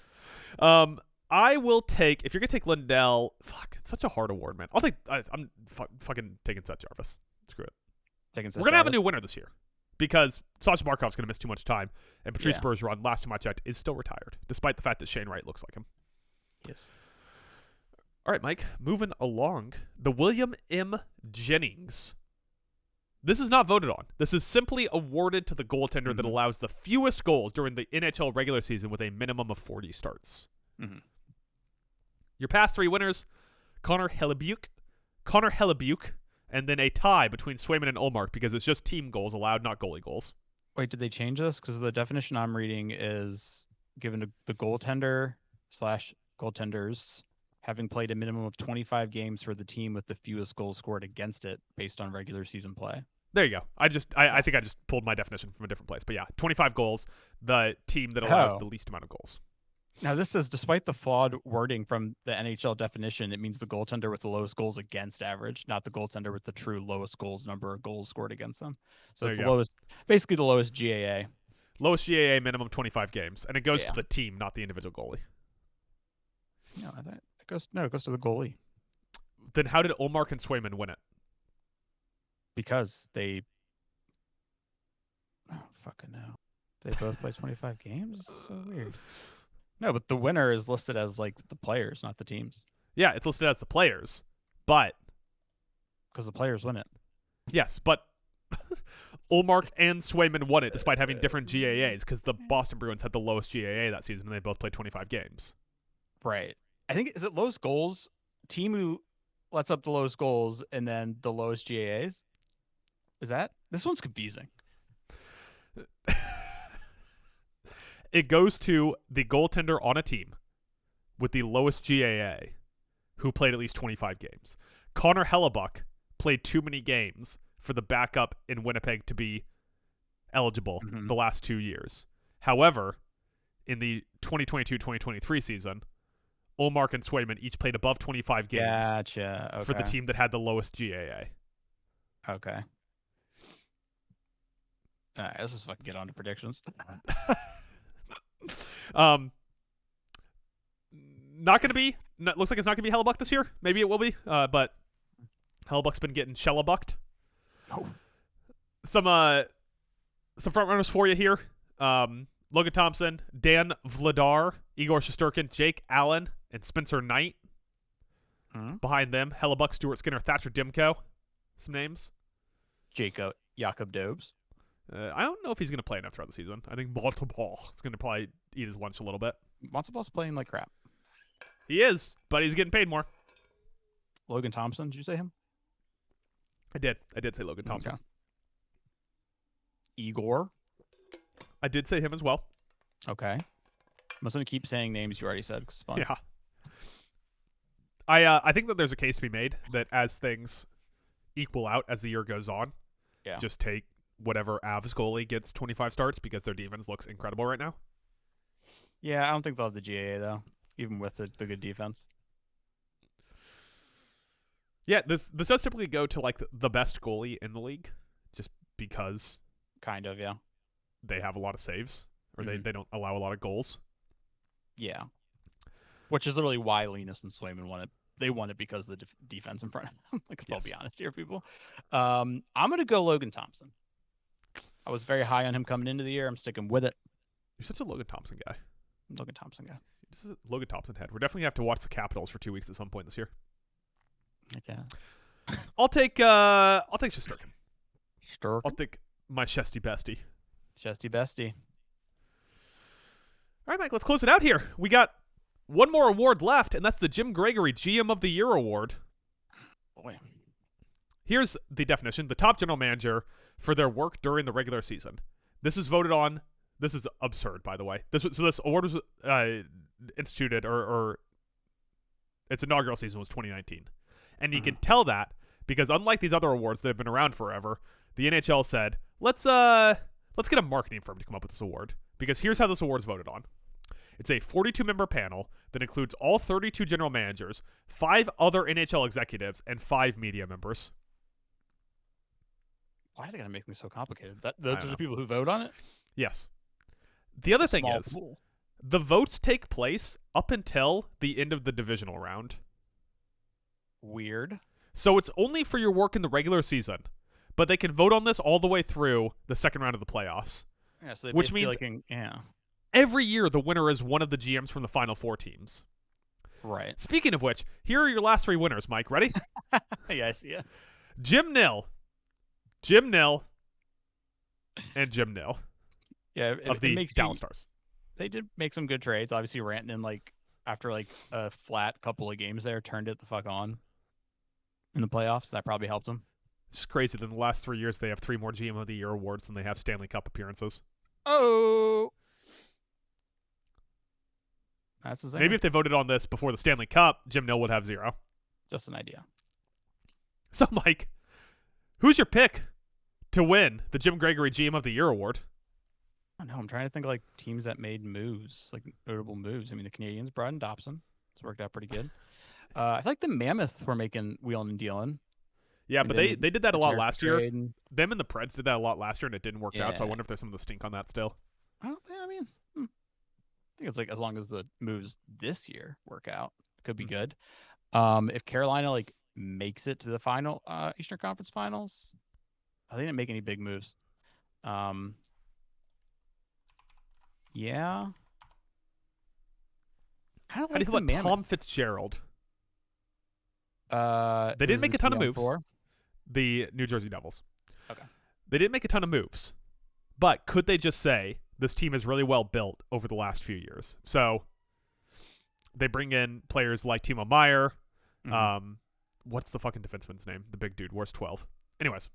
I will take if you're gonna take Lundell. Fuck, it's such a hard award, man. I'm fucking taking Seth Jarvis. Screw it. We're gonna have a new winner this year because Sasha Barkov's gonna miss too much time, and Patrice Bergeron, last time I checked, is still retired, despite the fact that Shane Wright looks like him. Yes. All right, Mike, moving along. The William M. Jennings. This is not voted on. This is simply awarded to the goaltender that allows the fewest goals during the NHL regular season with a minimum of 40 starts. Mm-hmm. Your past 3 winners, Connor Hellebuyck, and then a tie between Swayman and Ullmark because it's just team goals allowed, not goalie goals. Wait, did they change this? Because the definition I'm reading is given to the goaltender / goaltenders having played a minimum of 25 games for the team with the fewest goals scored against it based on regular season play. There you go. I think I just pulled my definition from a different place. But yeah, 25 goals, the team that allows the least amount of goals. Now, this says, despite the flawed wording from the NHL definition, it means the goaltender with the lowest goals against average, not the goaltender with the true lowest number of goals scored against them. So it's the lowest, basically the lowest GAA. Lowest GAA minimum 25 games, and it goes to the team, not the individual goalie. No, it goes to the goalie. Then how did Ullmark and Swayman win it? Because they, I don't fucking know. They both play 25 games. This is so weird. No, but the winner is listed as like the players, not the teams. Yeah, it's listed as the players, but because the players win it. Yes, but Ullmark and Swayman won it despite having different GAAs because the Boston Bruins had the lowest GAA that season and they both played 25 games. Right. I think, is it lowest goals? Team who lets up the lowest goals and then the lowest GAAs? Is that? This one's confusing. It goes to the goaltender on a team with the lowest GAA who played at least 25 games. Connor Hellebuck played too many games for the backup in Winnipeg to be eligible the last 2 years. However, in the 2022-2023 season, Ullmark and Swayman each played above 25 games for the team that had the lowest GAA. Okay. All right, let's just fucking get on to predictions. Not gonna be. Looks like it's not gonna be Hellebuck this year. Maybe it will be. But Hellebuck's been getting Shellebucked. Oh. Some front runners for you here. Logan Thompson, Dan Vladar, Igor Shesterkin, Jake Allen, and Spencer Knight. Behind them, Hellebuck, Stuart Skinner, Thatcher Dimko. Some names. Jacob Dobes. I don't know if he's going to play enough throughout the season. I think Monteball is going to probably eat his lunch a little bit. Monteball's playing like crap. He is, but he's getting paid more. Logan Thompson, did you say him? I did say Logan Thompson. Okay. Igor? I did say him as well. Okay. I'm just going to keep saying names you already said because it's fun. Yeah. I think that there's a case to be made that as things equal out as the year goes on, just take whatever Avs goalie gets 25 starts because their defense looks incredible right now. Yeah, I don't think they'll have the GAA, though, even with the good defense. Yeah, this does typically go to, like, the best goalie in the league just because... Kind of, yeah. They have a lot of saves, or they don't allow a lot of goals. Yeah. Which is literally why Linus and Swayman won it. They won it because of the defense in front of them. Like, let's all be honest here, people. I'm going to go Logan Thompson. I was very high on him coming into the year. I'm sticking with it. You're such a Logan Thompson guy. Logan Thompson guy. This is a Logan Thompson head. We're definitely going to have to watch the Capitals for 2 weeks at some point this year. Okay. I'll take Shesterkin. I'll take my Chesty Bestie. Chesty Bestie. All right, Mike, let's close it out here. We got one more award left, and that's the Jim Gregory GM of the Year award. Boy. Here's the definition. The top general manager for their work during the regular season. This is voted on. This is absurd, by the way. This award was instituted, or its inaugural season was 2019. And you can tell that because unlike these other awards that have been around forever, the NHL said, let's get a marketing firm to come up with this award. Because here's how this award's voted on. It's a 42-member panel that includes all 32 general managers, 5 other NHL executives, and 5 media members. Why are they going to make things so complicated? Those are the people who vote on it? Yes. The other thing is, the votes take place up until the end of the divisional round. Weird. So it's only for your work in the regular season, but they can vote on this all the way through the second round of the playoffs. Yeah, so which means every year the winner is one of the GMs from the Final Four teams. Right. Speaking of which, here are your last 3 winners, Mike. Ready? Yeah, I see it. Jim Nill, and Jim Nill. Yeah, of the Dallas Stars. They did make some good trades. Obviously, Rantanen, after a flat couple of games there, turned it the fuck on in the playoffs. That probably helped them. It's just crazy that in the last 3 years they have 3 more GM of the Year awards than they have Stanley Cup appearances. Oh. That's the same. Maybe if they voted on this before the Stanley Cup, Jim Nill would have 0. Just an idea. So, Mike, who's your pick to win the Jim Gregory GM of the Year award. I don't know. I'm trying to think of, like, teams that made moves, like notable moves. I mean, the Canadians brought in Dobson. It's worked out pretty good. I feel like the Mammoth were making wheeling and dealing. Yeah, but they did that a lot last year. And, Them and the Preds did that a lot last year, and it didn't work out. So I Yeah. wonder if there's some of the stink on that still. I don't think. I mean, I think it's like as long as the moves this year work out, it could be good. If Carolina like makes it to the final Eastern Conference Finals, they didn't make any big moves. Yeah. Kind of How do you like feel the about Mammoth. Tom Fitzgerald? They didn't make a ton of moves. For? The New Jersey Devils. Okay. They didn't make a ton of moves, but could they just say this team is really well built over the last few years? So they bring in players like Timo Meier. What's the fucking defenseman's name? The big dude, wears 12. Anyways,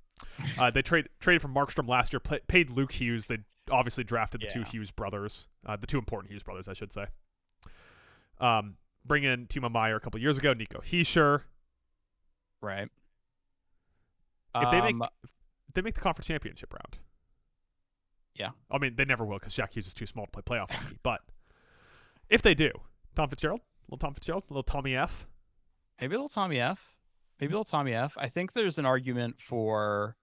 they traded from Markstrom last year, paid Luke Hughes. They obviously drafted the two Hughes brothers, the two important Hughes brothers, I should say. Bring in Timo Meier a couple years ago, Nico Hischier. Right. If they make the conference championship round. Yeah. I mean, they never will because Jack Hughes is too small to play playoff hockey. But if they do, Tom Fitzgerald, little Tommy F. Maybe a little Tommy F. I think there's an argument for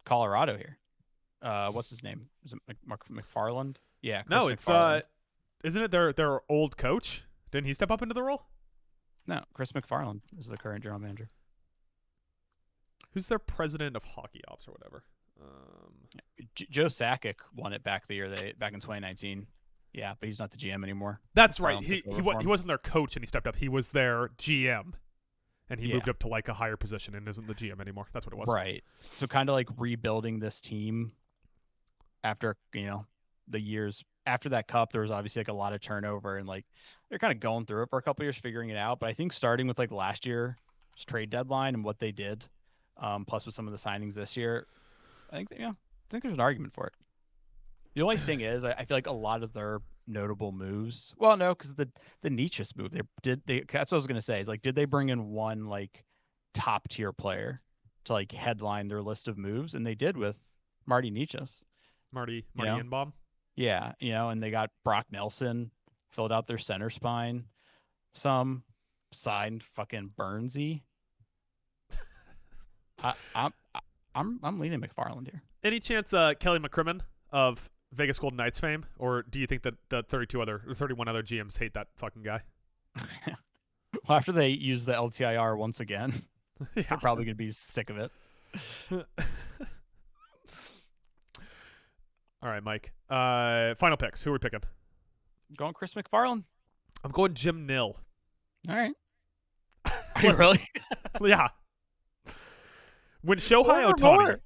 Colorado here. What's his name? Is it McFarland? Yeah. No, Chris it's McFarland. isn't it their old coach? Didn't he step up into the role? No, Chris McFarland is the current general manager. Who's their president of hockey ops or whatever? Joe Sakic won it back in 2019. Yeah, but he's not the GM anymore. That's right. He wasn't their coach and he stepped up. He was their GM, and he moved up to like a higher position and isn't the GM anymore. That's what it was. Right. So kind of like rebuilding this team after the years after that cup. There was obviously like a lot of turnover and like they're kind of going through it for a couple years, figuring it out. But I think starting with like last year's trade deadline and what they did, plus with some of the signings this year, I think there's an argument for it. The only thing is, I feel like a lot of their notable moves. Well, no, because the Nietzsche's move, that's what I was gonna say. Is like, did they bring in one like top tier player to like headline their list of moves? And they did with Marty Nietzsche's. Marty Inbaum. Yeah, and they got Brock Nelson, filled out their center spine, some signed fucking Burnsy. I'm leaning McFarland here. Any chance Kelly McCrimmon of Vegas Golden Knights fame, or do you think that the 31 other GMs hate that fucking guy? Well, after they use the LTIR once again, they're probably gonna be sick of it. All right, Mike. Final picks. Who are we picking? Going Chris McFarland. I'm going Jim Nill. All right. Are you really? Yeah. When Shohei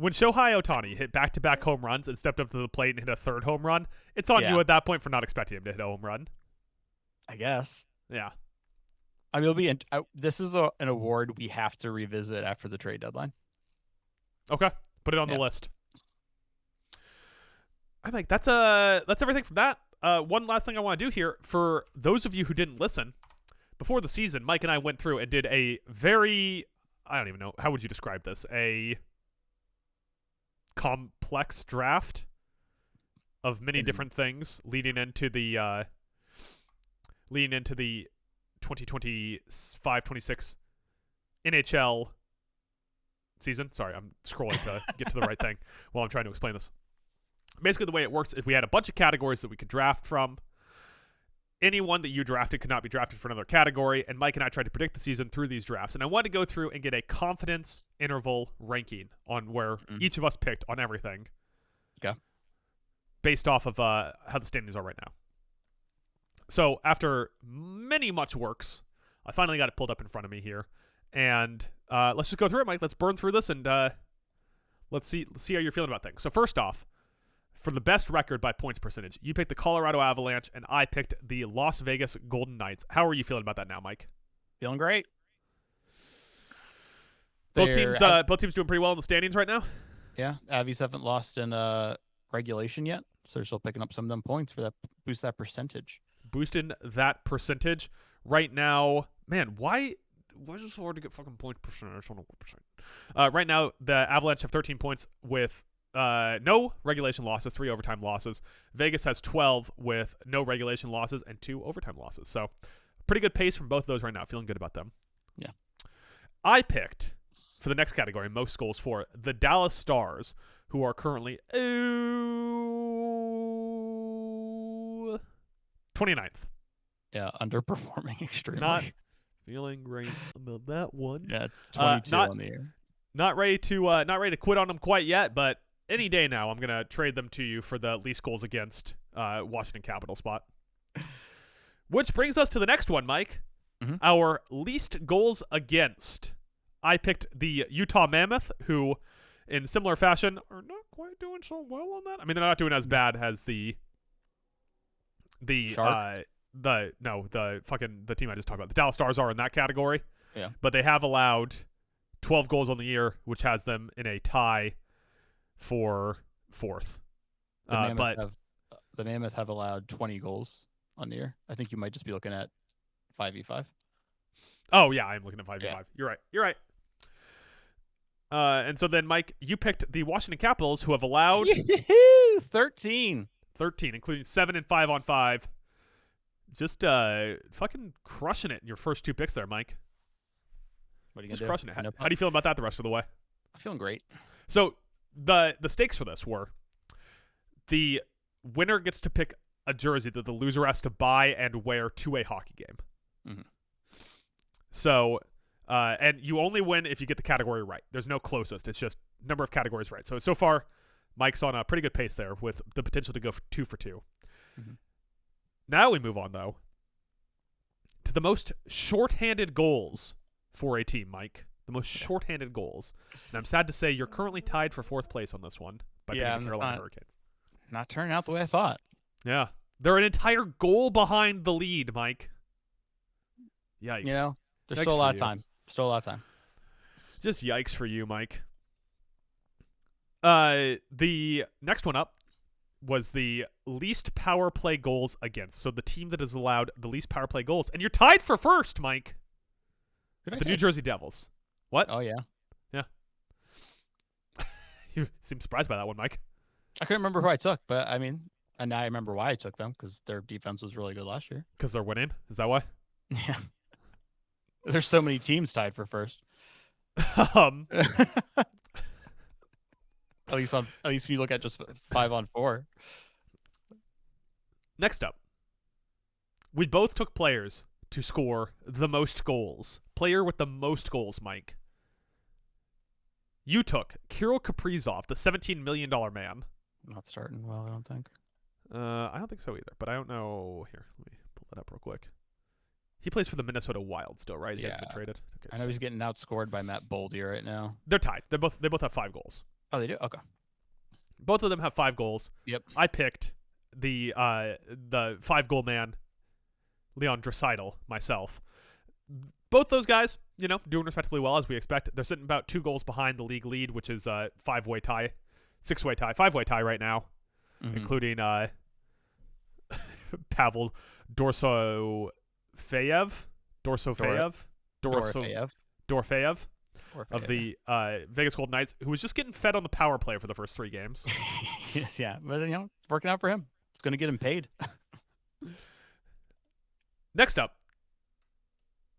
Ohtani hit back-to-back home runs and stepped up to the plate and hit a third home run, it's on you at that point for not expecting him to hit a home run. I guess. Yeah. I mean, this is an award we have to revisit after the trade deadline. Okay. Put it on the list. I'm like, that's everything from that. One last thing I want to do here, for those of you who didn't listen, before the season, Mike and I went through and did a very, I don't even know, how would you describe this? A complex draft of many different things leading into the 2025-26 NHL season. Sorry, I'm scrolling to get to the right thing while I'm trying to explain this. Basically, the way it works is we had a bunch of categories that we could draft from. Anyone that you drafted could not be drafted for another category, and Mike and I tried to predict the season through these drafts. And I wanted to go through and get a confidence interval ranking on where each of us picked on everything. Okay. Based off of how the standings are right now. So after many much works, I finally got it pulled up in front of me here. And let's just go through it, Mike. Let's burn through this and let's see how you're feeling about things. So first off, for the best record by points percentage, you picked the Colorado Avalanche, and I picked the Las Vegas Golden Knights. How are you feeling about that now, Mike? Feeling great. Both teams doing pretty well in the standings right now. Yeah, Avies haven't lost in regulation yet, so they're still picking up some of them points for that boost that percentage. Boosting that percentage right now, man. Why why is it so hard to get fucking point percentage? I don't know what percent. Right now, the Avalanche have 13 points with no regulation losses, 3 overtime losses. Vegas has 12 with no regulation losses and 2 overtime losses. So, pretty good pace from both of those right now. Feeling good about them. Yeah. I picked, for the next category, most goals for the Dallas Stars, who are currently 29th. Yeah, underperforming extremely. Not feeling great about that one. Yeah, 22 on the year. Not ready to quit on them quite yet, but any day now I'm gonna trade them to you for the least goals against Washington Capital spot. Which brings us to the next one, Mike. Mm-hmm. Our least goals against. I picked the Utah Mammoth, who, in similar fashion, are not quite doing so well on that. I mean, they're not doing as bad as the Sharks? the team I just talked about. The Dallas Stars are in that category. Yeah. But they have allowed 12 goals on the year, which has them in a tie for fourth. The Mammoth have allowed 20 goals on the year. I think you might just be looking at 5v5. Oh yeah, I'm looking at 5v5. Yeah. You're right. And so then, Mike, you picked the Washington Capitals, who have allowed 13, including 7 and 5 on 5. Just fucking crushing it in your first 2 picks there, Mike. What are you Just gonna crushing it. do? How do you feel about that the rest of the way? I'm feeling great. So the stakes for this were the winner gets to pick a jersey that the loser has to buy and wear to a hockey game. Mm-hmm. So, and you only win if you get the category right. There's no closest. It's just number of categories right. So far, Mike's on a pretty good pace there with the potential to go for 2 for 2. Mm-hmm. Now we move on, though, to the most shorthanded goals for a team, Mike. The most shorthanded goals. And I'm sad to say you're currently tied for 4th place on this one by the Carolina Hurricanes. Not turning out the way I thought. Yeah. They're an entire goal behind the lead, Mike. Yikes. You know, there's Yikes still a for lot of you. time. Still a lot of time. Just yikes for you, Mike. The next one up was the least power play goals against. So the team that has allowed the least power play goals. And you're tied for first, Mike. The New Jersey Devils. What? Oh, yeah. Yeah. You seem surprised by that one, Mike. I couldn't remember who I took, but I mean, and now I remember why I took them, because their defense was really good last year. Because they're winning? Is that why? Yeah. There's so many teams tied for first. At least if you look at just 5 on 4. Next up, we both took players to score the most goals. Player with the most goals, Mike. You took Kirill Kaprizov, the $17 million man. Not starting well, I don't think. I don't think so either, but I don't know. Here, let me pull that up real quick. He plays for the Minnesota Wild still, right? He hasn't been traded. Okay, I know he's getting outscored by Matt Boldy right now. They're tied. They both have 5 goals. Oh, they do? Okay. Both of them have 5 goals. Yep. I picked the 5-goal man, Leon Draisaitl, myself. Both those guys, doing respectively well as we expect. They're sitting about 2 goals behind the league lead, which is a 5-way tie, 6-way tie, 5-way tie right now, including Pavel Dorofeyev of the Vegas Golden Knights, who was just getting fed on the power play for the first 3 games. Yes, yeah, but it's working out for him. It's going to get him paid. Next up,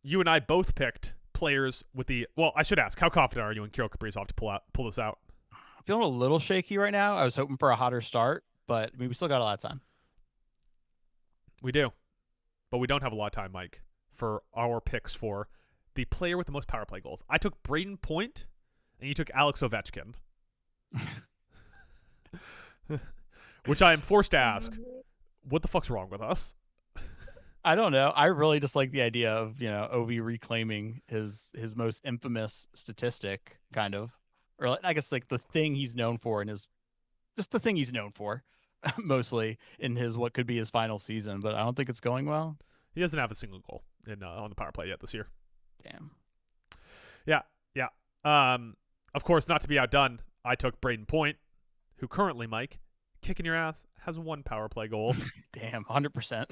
you and I both picked players with the. Well, I should ask, how confident are you in Kirill Kaprizov to pull this out? I'm feeling a little shaky right now. I was hoping for a hotter start, but we still got a lot of time. We do, but we don't have a lot of time, Mike, for our picks for the player with the most power play goals. I took Braden Point, and you took Alex Ovechkin. Which I am forced to ask, what the fuck's wrong with us? I don't know. I really just like the idea of, Ovi reclaiming his most infamous statistic, kind of. Or I guess like the thing he's known for just the thing he's known for, mostly in what could be his final season. But I don't think it's going well. He doesn't have a single goal on the power play yet this year. Damn. Yeah. Of course, not to be outdone, I took Braden Point, who currently, Mike, kicking your ass, has 1 power play goal. Damn, 100%.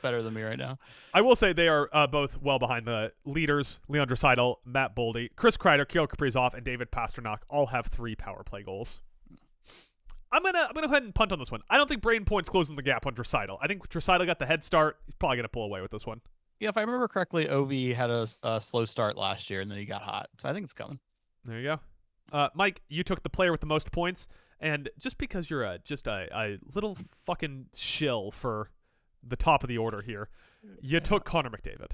better than me right now. I will say they are both well behind the leaders. Leon Draisaitl, Matt Boldy, Chris Kreider, Kirill Kaprizov, and David Pastrnak all have 3 power play goals. I'm gonna go ahead and punt on this one. I don't think Braden Point's closing the gap on Draisaitl. I think Draisaitl got the head start. He's probably gonna pull away with this one. Yeah, if I remember correctly, Ovi had a slow start last year, and then he got hot. So I think it's coming. There you go. Mike, you took the player with the most points, and just because you're just a little fucking shill for the top of the order here, you took Connor McDavid.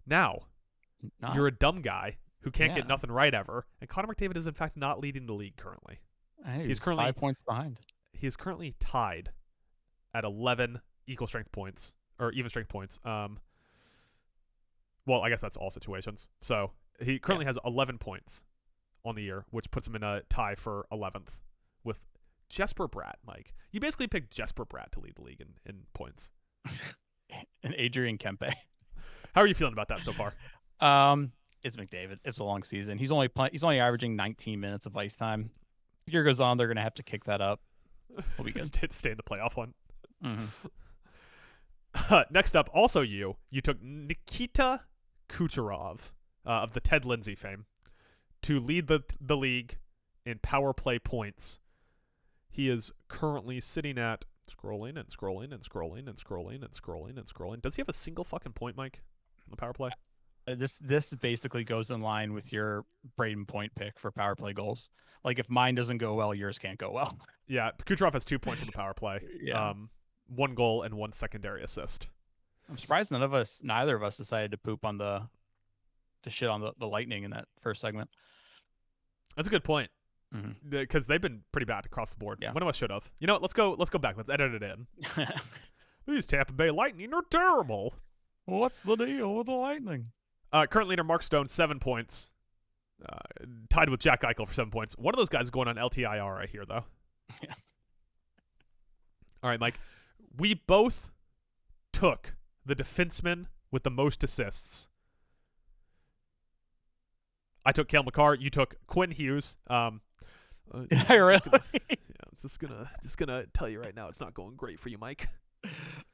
Now, you're a dumb guy who can't get nothing right ever, and Connor McDavid is in fact not leading the league currently. He's currently 5 points behind. He is currently tied at 11 equal strength points or even strength points. Well, I guess that's all situations. So he currently has 11 points on the year, which puts him in a tie for 11th with Jesper Bratt. Mike, you basically picked Jesper Bratt to lead the league in points. And Adrian Kempe. How are you feeling about that so far? It's McDavid. It's a long season. He's only averaging 19 minutes of ice time. If the year goes on, they're gonna have to kick that up. We'll be good. Stay in the playoff one. Mm-hmm. Next up, also you took Nikita Kucherov of the Ted Lindsay fame to lead the league in power play points. He is currently sitting at scrolling. Does he have a single fucking point, Mike, on the power play? This basically goes in line with your Braden Point pick for power play goals. Like if mine doesn't go well, yours can't go well. Yeah, Kucherov has 2 points on the power play. Yeah. 1 goal and 1 secondary assist. I'm surprised neither of us decided to poop on to shit on the Lightning in that first segment. That's a good point. Because they've been pretty bad across the board. Yeah. One of us should have. You know what? Let's go back. Let's edit it in. These Tampa Bay Lightning are terrible. What's the deal with the Lightning? Current leader Mark Stone, 7 points. Tied with Jack Eichel for 7 points. One of those guys is going on LTIR, I hear, though. Yeah. All right, Mike. We both took the defenseman with the most assists. I took Cale Makar. You took Quinn Hughes. I really? I'm just gonna tell you right now, it's not going great for you, Mike.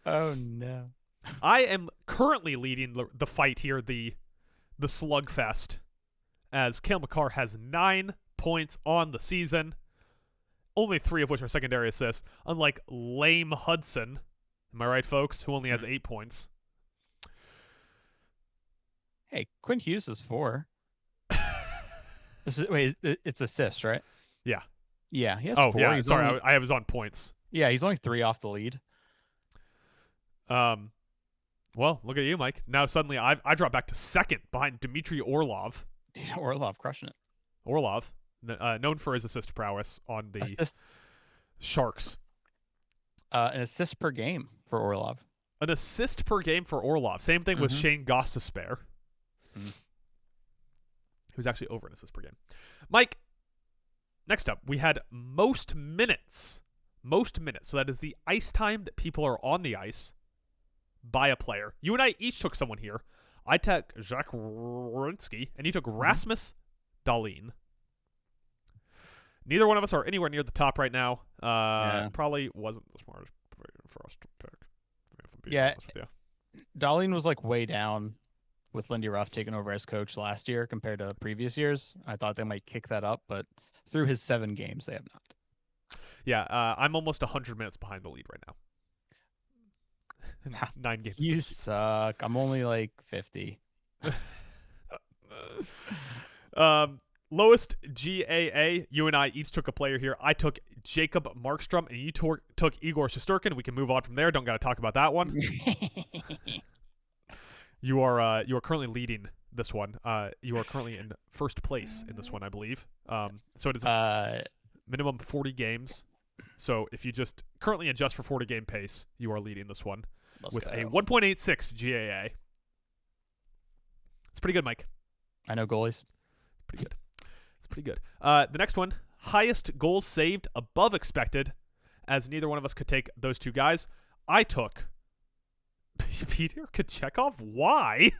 Oh no. I am currently leading the fight here, the slugfest, as Cale Makar has 9 points on the season, only 3 of which are secondary assists, unlike lame Hudson, am I right, folks, who only has 8 points. Hey, Quinn Hughes is 4. It's assists, right? Yeah. Yeah, he has 4. Yeah, he's sorry, only, I was on points. Yeah, he's only 3 off the lead. Well, look at you, Mike. Now suddenly I drop back to second behind Dmitry Orlov. Dude, Orlov crushing it. Orlov, known for his assist prowess on the Sharks. An assist per game for Orlov. An assist per game for Orlov. Same thing with Shane Gostisbehere, who's actually over an assist per game. Mike, next up, we had most minutes. Most minutes. So that is the ice time that people are on the ice by a player. You and I each took someone here. I took Zach Werenski, and you took Rasmus Dahlin. Neither one of us are anywhere near the top right now. Probably wasn't the smartest for us to pick. If I'm being honest with you. Dahlin was like way down with Lindy Ruff taking over as coach last year compared to previous years. I thought they might kick that up, but through his 7 games, they have not. Yeah, I'm almost 100 minutes behind the lead right now. 9 games. You suck. I'm only like 50. Lowest GAA, you and I each took a player here. I took Jacob Markstrom, and you took Igor Shesterkin. We can move on from there. Don't got to talk about that one. You are currently leading this one. You are currently in first place in this one, I believe. So it is minimum 40 games. So if you just currently adjust for 40 game pace, you are leading this one with a 1.86 GAA. It's pretty good, Mike. I know goalies. Pretty good. It's pretty good. The next one, highest goals saved above expected, as neither one of us could take those 2 guys. I took Peter Kochetkov. Why?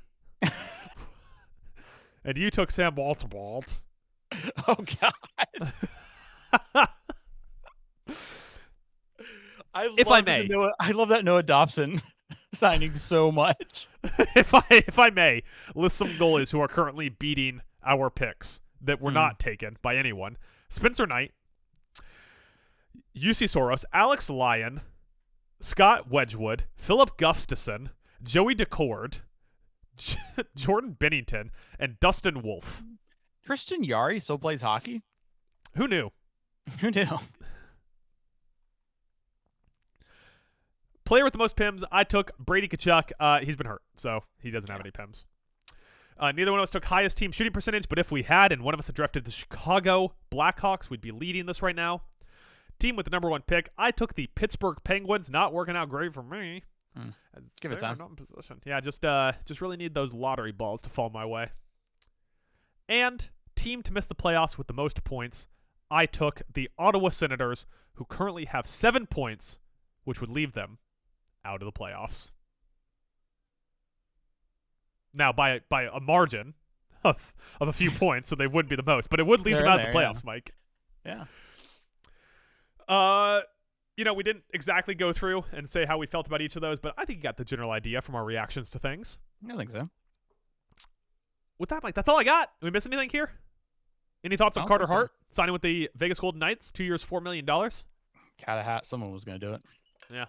And you took Sam Walterbald. Oh, God. I love that Noah Dobson signing so much. if I may, list some goalies who are currently beating our picks that were not taken by anyone. Spencer Knight, UC Soros, Alex Lyon, Scott Wedgwood, Philip Gustafson, Joey Decord, Jordan Bennington, and Dustin Wolf. Tristan Yari still plays hockey? Who knew? Who knew? Player with the most PIMs, I took Brady Tkachuk. He's been hurt, so he doesn't have any PIMs. Neither one of us took highest team shooting percentage, but if we had, and one of us had drafted the Chicago Blackhawks, we'd be leading this right now. Team with the number 1 pick, I took the Pittsburgh Penguins. Not working out great for me. Give it time. Not in position. Yeah, just really need those lottery balls to fall my way. And team to miss the playoffs with the most points, I took the Ottawa Senators, who currently have 7 points, which would leave them out of the playoffs. Now, by a margin of a few points, so they wouldn't be the most, but it would leave them out of the playoffs, Mike. Yeah. We didn't exactly go through and say how we felt about each of those, but I think you got the general idea from our reactions to things. I think so. With that, Mike, that's all I got. Did we miss anything here? Any thoughts on Carter Hart signing with the Vegas Golden Knights? 2 years, $4 million? Cat a hat. Someone was going to do it. Yeah.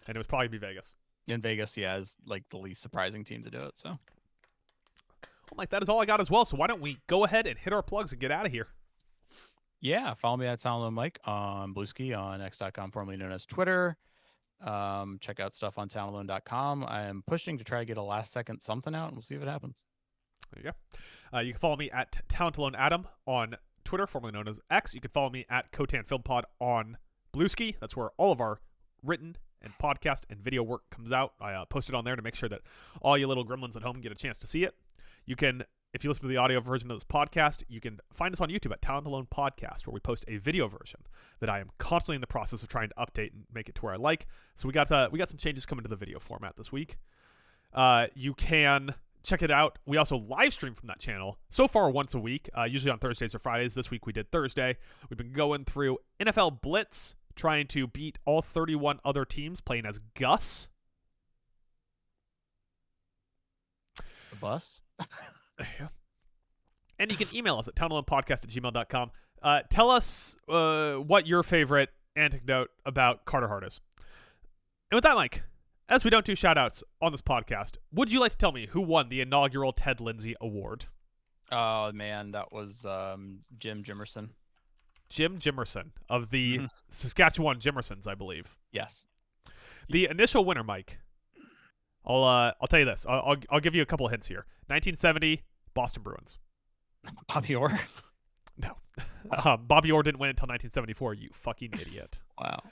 And it was probably be Vegas. In Vegas, yeah, is like the least surprising team to do it. So, well, Mike, that is all I got as well. So why don't we go ahead and hit our plugs and get out of here? Yeah, follow me at Soundlow Mike on Bluesky on X.com, formerly known as Twitter. Check out stuff on townalone.com. I am pushing to try to get a last second something out, and we'll see if it happens. There you go. You can follow me at Talent Adam on Twitter, formerly known as X. You can follow me at Cotan Film Pod on Bluesky. That's where all of our written and podcast and video work comes out. I post it on there to make sure that all you little gremlins at home get a chance to see it. You can, if you listen to the audio version of this podcast, you can find us on YouTube at Talent Alone Podcast, where we post a video version that I am constantly in the process of trying to update and make it to where I like. So we got some changes coming to the video format this week. You can check it out. We also live stream from that channel so far once a week, usually on Thursdays or Fridays. This week we did Thursday. We've been going through NFL Blitz, trying to beat all 31 other teams, playing as Gus. The bus? And you can email us at townalonepodcast@gmail.com. Tell us what your favorite anecdote about Carter Hart is. And with that, Mike, as we don't do shout-outs on this podcast, would you like to tell me who won the inaugural Ted Lindsay Award? Oh, man, that was Jim Jimerson. Jim Jimerson of the Saskatchewan Jimersons, I believe. Yes. The initial winner, Mike. I'll tell you this. I'll give you a couple of hints here. 1970 Boston Bruins. Bobby Orr? No. Bobby Orr didn't win until 1974. You fucking idiot. Wow.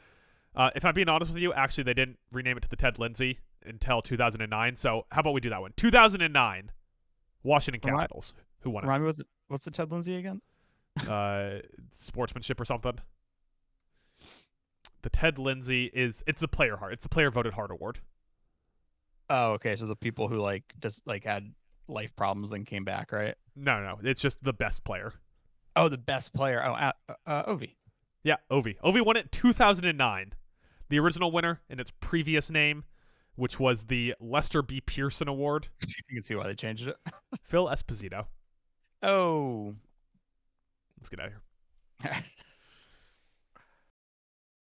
If I'm being honest with you, actually they didn't rename it to the Ted Lindsay until 2009. So how about we do that one? 2009, Washington Capitals. Who won it? Remind me, what's the Ted Lindsay again? Sportsmanship or something. The Ted Lindsay it's the player Hart. It's the player voted Hart award. Oh, okay. So the people who had life problems and came back, right? No. It's just the best player. Oh, the best player. Oh, Ovi. Yeah, Ovi. Ovi won it in 2009. The original winner in its previous name, which was the Lester B. Pearson Award. You can see why they changed it. Phil Esposito. Oh. Let's get out of here.